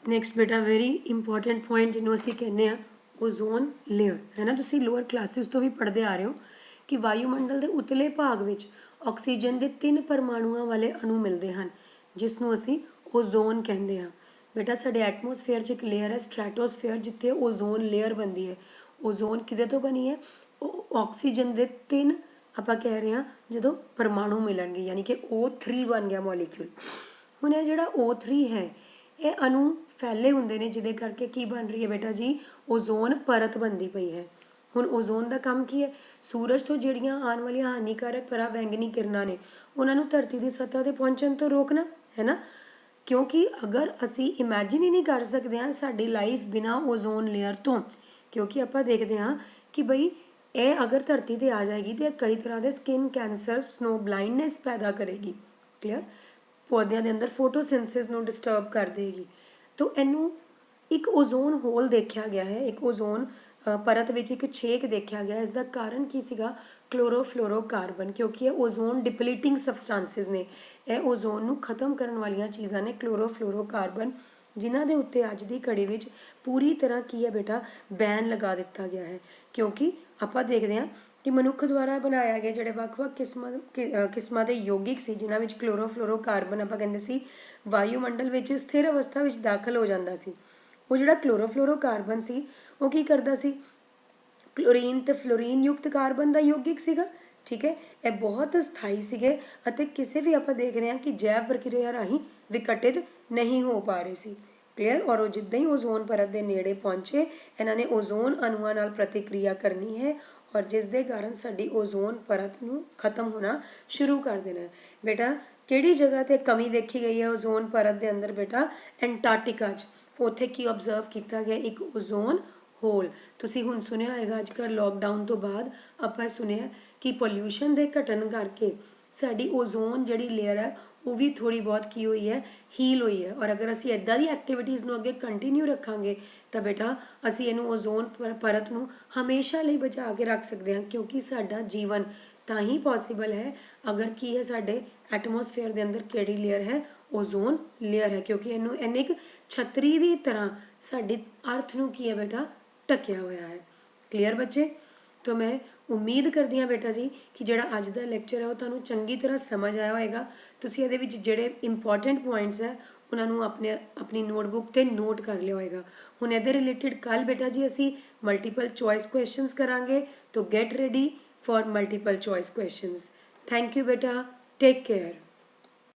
ਨੈਕਸਟ ਬੇਟਾ ਵੈਰੀ ਇੰਪੋਰਟੈਂਟ ਪੁਆਇੰਟ ਜਿਹਨੂੰ ਅਸੀਂ ਕਹਿੰਦੇ ਹਾਂ ਓਜ਼ੋਨ ਲੇਅਰ, ਹੈ ਨਾ। ਤੁਸੀਂ ਲੋਅਰ ਕਲਾਸਿਸ ਤੋਂ ਵੀ ਪੜ੍ਹਦੇ ਆ ਰਹੇ ਹੋ ਕਿ ਵਾਯੂਮੰਡਲ ਦੇ ਉਤਲੇ ਭਾਗ ਵਿੱਚ ਆਕਸੀਜਨ ਦੇ 3 ਪਰਮਾਣੂਆਂ ਵਾਲੇ ਅਣੂ ਮਿਲਦੇ ਹਨ, ਜਿਸ ਨੂੰ ਅਸੀਂ ਓਜ਼ੋਨ ਕਹਿੰਦੇ ਹਾਂ। ਬੇਟਾ ਸਾਡੇ ਐਟਮੋਸਫੇਅਰ 'ਚ ਇੱਕ ਲੇਅਰ ਹੈ ਸਟ੍ਰੈਟੋਸਫੇਅਰ, ਜਿੱਥੇ ਓਜ਼ੋਨ ਲੇਅਰ ਬਣਦੀ ਹੈ। ਓਜ਼ੋਨ ਕਿਹਦੇ ਤੋਂ ਬਣੀ ਹੈ, ਉਹ ਆਕਸੀਜਨ ਦੇ 3 ਆਪਾਂ ਕਹਿ ਰਹੇ ਹਾਂ ਜਦੋਂ ਪਰਮਾਣੂ ਮਿਲਣਗੇ, ਯਾਨੀ ਕਿ O3 ਬਣ ਗਿਆ ਮੋਲੀਕਿਊਲ। ਹੁਣ ਇਹ ਜਿਹੜਾ O3 ਹੈ ਇਹ ਅਣੂ ਫੈਲੇ ਹੁੰਦੇ ਨੇ, ਜਿਹਦੇ ਕਰਕੇ ਕੀ ਬਣ ਰਹੀ ਹੈ ਬੇਟਾ ਜੀ, ਓਜ਼ੋਨ ਪਰਤ ਬਣਦੀ ਪਈ ਹੈ। ਹੁਣ ਓਜ਼ੋਨ ਦਾ ਕੰਮ ਕੀ ਹੈ, ਸੂਰਜ ਤੋਂ ਜਿਹੜੀਆਂ ਆਉਣ ਵਾਲੀਆਂ ਹਾਨੀਕਾਰਕ ਪਰਾਬੈਂਗਨੀ ਕਿਰਨਾਂ ਨੇ ਉਹਨਾਂ ਨੂੰ ਧਰਤੀ ਦੀ ਸਤ੍ਹਾ 'ਤੇ ਪਹੁੰਚਣ ਤੋਂ ਰੋਕਣਾ, ਹੈ ਨਾ। ਕਿਉਂਕਿ ਅਗਰ ਅਸੀਂ ਇਮੈਜਿਨ ਹੀ ਨਹੀਂ ਕਰ ਸਕਦੇ ਹਾਂ ਸਾਡੀ ਲਾਈਫ ਬਿਨਾਂ ਓਜ਼ੋਨ ਲੇਅਰ ਤੋਂ, ਕਿਉਂਕਿ ਆਪਾਂ ਦੇਖਦੇ ਹਾਂ ਕਿ ਬਈ ਇਹ ਅਗਰ ਧਰਤੀ 'ਤੇ ਆ ਜਾਏਗੀ ਤਾਂ ਕਈ ਤਰ੍ਹਾਂ ਦੇ ਸਕਿਨ ਕੈਂਸਰ, ਸਨੋ ਬਲਾਈਂਡਨੈਸ ਪੈਦਾ ਕਰੇਗੀ। ਕਲੀਅਰ। ਪੌਦਿਆਂ ਦੇ ਅੰਦਰ ਫੋਟੋਸਿੰਥਸਿਸ ਨੂੰ ਡਿਸਟਰਬ ਕਰ ਦੇਗੀ। ਤੋ ਇਹਨੂੰ ਇੱਕ ਓਜ਼ੋਨ ਹੋਲ ਦੇਖਿਆ ਗਿਆ ਹੈ, ਇੱਕ ਓਜ਼ੋਨ ਪਰਤ ਵਿੱਚ ਇੱਕ ਛੇਕ ਦੇਖਿਆ ਗਿਆ। ਇਸ ਦਾ ਕਾਰਨ ਕੀ ਸੀਗਾ, ਕਲੋਰੋਫਲੋਰੋਕਾਰਬਨ, ਕਿਉਂਕਿ ਇਹ ਓਜ਼ੋਨ ਡਿਪਲੀਟਿੰਗ ਸਬਸਟੈਂਸਿਸ ਨੇ, ਇਹ ਓਜ਼ੋਨ ਨੂੰ ਖਤਮ ਕਰਨ ਵਾਲੀਆਂ ਚੀਜ਼ਾਂ ਨੇ, ਕਲੋਰੋਫਲੋਰੋਕਾਰਬਨ, ਜਿਨ੍ਹਾਂ ਦੇ ਉੱਤੇ ਅੱਜ ਦੀ ਘੜੀ ਵਿੱਚ ਪੂਰੀ ਤਰ੍ਹਾਂ ਕੀ ਹੈ ਬੇਟਾ, ਬੈਨ ਲਗਾ ਦਿੱਤਾ ਗਿਆ ਹੈ। ਕਿਉਂਕਿ ਆਪਾਂ ਦੇਖਦੇ ਹਾਂ ਕਿ ਮਨੁੱਖ ਦੁਆਰਾ ਬਣਾਇਆ ਗਿਆ ਜਿਹੜੇ ਵੱਖ-ਵੱਖ ਕਿਸਮਾਂ ਦੇ ਯੌਗਿਕ ਸੀ, ਜਿਨ੍ਹਾਂ ਵਿੱਚ ਕਲੋਰੋਫਲੋਰੋਕਾਰਬਨ ਆਪਾਂ ਕਹਿੰਦੇ ਸੀ ਵਾਯੂਮੰਡਲ ਵਿੱਚ ਸਥਿਰ ਅਵਸਥਾ ਵਿੱਚ ਦਾਖਲ ਹੋ ਜਾਂਦਾ ਸੀ। ਉਹ ਜਿਹੜਾ ਕਲੋਰੋਫਲੋਰੋਕਾਰਬਨ ਸੀ ਉਹ ਕੀ ਕਰਦਾ ਸੀ, ਕਲੋਰੀਨ ਤੇ ਫਲੋਰੀਨ ਯੁਕਤ ਕਾਰਬਨ ਦਾ ਯੌਗਿਕ ਸੀਗਾ। ਠੀਕ ਹੈ। ਇਹ ਬਹੁਤ ਸਥਾਈ ਸੀਗੇ ਅਤੇ ਕਿਸੇ ਵੀ ਆਪਾਂ ਦੇਖ ਰਹੇ ਹਾਂ ਕਿ ਜੈਵ ਪ੍ਰਕਿਰਿਆ ਰਾਹੀਂ ਵਿਕਟਿਤ ਨਹੀਂ ਹੋ ਪਾ ਰਹੇ ਸੀ। ਕਲੀਅਰ। ਔਰ ਉਹ ਜਿੱਦਾਂ ਹੀ ਓਜ਼ੋਨ ਪਰਤ ਦੇ ਨੇੜੇ ਪਹੁੰਚੇ, ਇਹਨਾਂ ਨੇ ਓਜ਼ੋਨ ਅਣੂਆਂ ਨਾਲ ਪ੍ਰਤੀਕਿਰਿਆ ਕਰਨੀ ਹੈ, ਔਰ ਜਿਸ ਦੇ ਕਾਰਨ ਸਾਡੀ ਓਜ਼ੋਨ ਪਰਤ ਨੂੰ ਖਤਮ ਹੋਣਾ ਸ਼ੁਰੂ ਕਰ ਦੇਣਾ ਹੈ। ਬੇਟਾ ਕਿਹੜੀ ਜਗ੍ਹਾ 'ਤੇ ਕਮੀ ਦੇਖੀ ਗਈ ਹੈ ਓਜ਼ੋਨ ਪਰਤ ਦੇ ਅੰਦਰ ਬੇਟਾ, ਐਂਟਾਰਕਟਿਕਾ 'ਚ। ਉੱਥੇ ਕੀ ਓਬਜ਼ਰਵ ਕੀਤਾ ਗਿਆ, ਇੱਕ ਓਜ਼ੋਨ ਹੋਲ। ਤੁਸੀਂ ਹੁਣ ਸੁਣਿਆ ਹੋਏਗਾ ਅੱਜ ਕੱਲ੍ਹ ਲੋਕਡਾਊਨ ਤੋਂ ਬਾਅਦ ਆਪਾਂ ਸੁਣਿਆ ਕਿ ਪੋਲਿਊਸ਼ਨ ਦੇ ਘਟਣ ਕਰਕੇ ਸਾਡੀ ਓਜ਼ੋਨ ਜਿਹੜੀ ਲੇਅਰ ਹੈ ਉਹ ਵੀ ਥੋੜ੍ਹੀ ਬਹੁਤ ਕੀ ਹੋਈ ਹੈ, ਹੀਲ ਹੋਈ ਹੈ। ਔਰ ਅਗਰ ਅਸੀਂ ਇੱਦਾਂ ਦੀ ਐਕਟੀਵਿਟੀਜ਼ ਨੂੰ ਅੱਗੇ ਕੰਟੀਨਿਊ ਰੱਖਾਂਗੇ ਤਾਂ ਬੇਟਾ ਅਸੀਂ ਇਹਨੂੰ ਓਜ਼ੋਨ ਪਰਤ ਨੂੰ ਹਮੇਸ਼ਾ ਲਈ ਬਚਾ ਕੇ ਰੱਖ ਸਕਦੇ ਹਾਂ, ਕਿਉਂਕਿ ਸਾਡਾ ਜੀਵਨ ਤਾਂ ਹੀ ਪੋਸੀਬਲ ਹੈ ਅਗਰ ਕੀ ਹੈ ਸਾਡੇ ਐਟਮੋਸਫੇਅਰ ਦੇ ਅੰਦਰ ਕਿਹੜੀ ਲੇਅਰ ਹੈ, ਓਜ਼ੋਨ ਲੇਅਰ ਹੈ, ਕਿਉਂਕਿ ਇਹਨੇ ਇੱਕ ਛਤਰੀ ਦੀ ਤਰ੍ਹਾਂ ਸਾਡੀ ਅਰਥ ਨੂੰ ਕੀ ਹੈ ਬੇਟਾ, ਢਕਿਆ ਹੋਇਆ ਹੈ। ਕਲੀਅਰ ਬੱਚੇ। ਤਾਂ ਮੈਂ ਉਮੀਦ ਕਰਦੀ ਹਾਂ ਬੇਟਾ ਜੀ ਕਿ ਜਿਹੜਾ ਅੱਜ ਦਾ ਲੈਕਚਰ ਹੈ ਉਹ ਤੁਹਾਨੂੰ ਚੰਗੀ ਤਰ੍ਹਾਂ ਸਮਝ ਆਇਆ ਹੋਏਗਾ। ਤੁਸੀਂ ਇਹਦੇ ਵਿੱਚ ਜਿਹੜੇ ਇੰਪੋਰਟੈਂਟ ਪੁਆਇੰਟਸ ਹੈ ਉਹਨਾਂ ਨੂੰ ਆਪਣੀ ਨੋਟਬੁੱਕ 'ਤੇ ਨੋਟ ਕਰ ਲਿਆ ਹੋਏਗਾ। ਹੁਣ ਇਹਦੇ ਰਿਲੇਟਿਡ ਕੱਲ੍ਹ ਬੇਟਾ ਜੀ ਅਸੀਂ ਮਲਟੀਪਲ ਚੋਇਸ ਕੁਐਸਚਨਸ ਕਰਾਂਗੇ। ਤੋ get ready for multiple choice questions. Thank you ਬੇਟਾ, ਟੇਕ ਕੇਅਰ।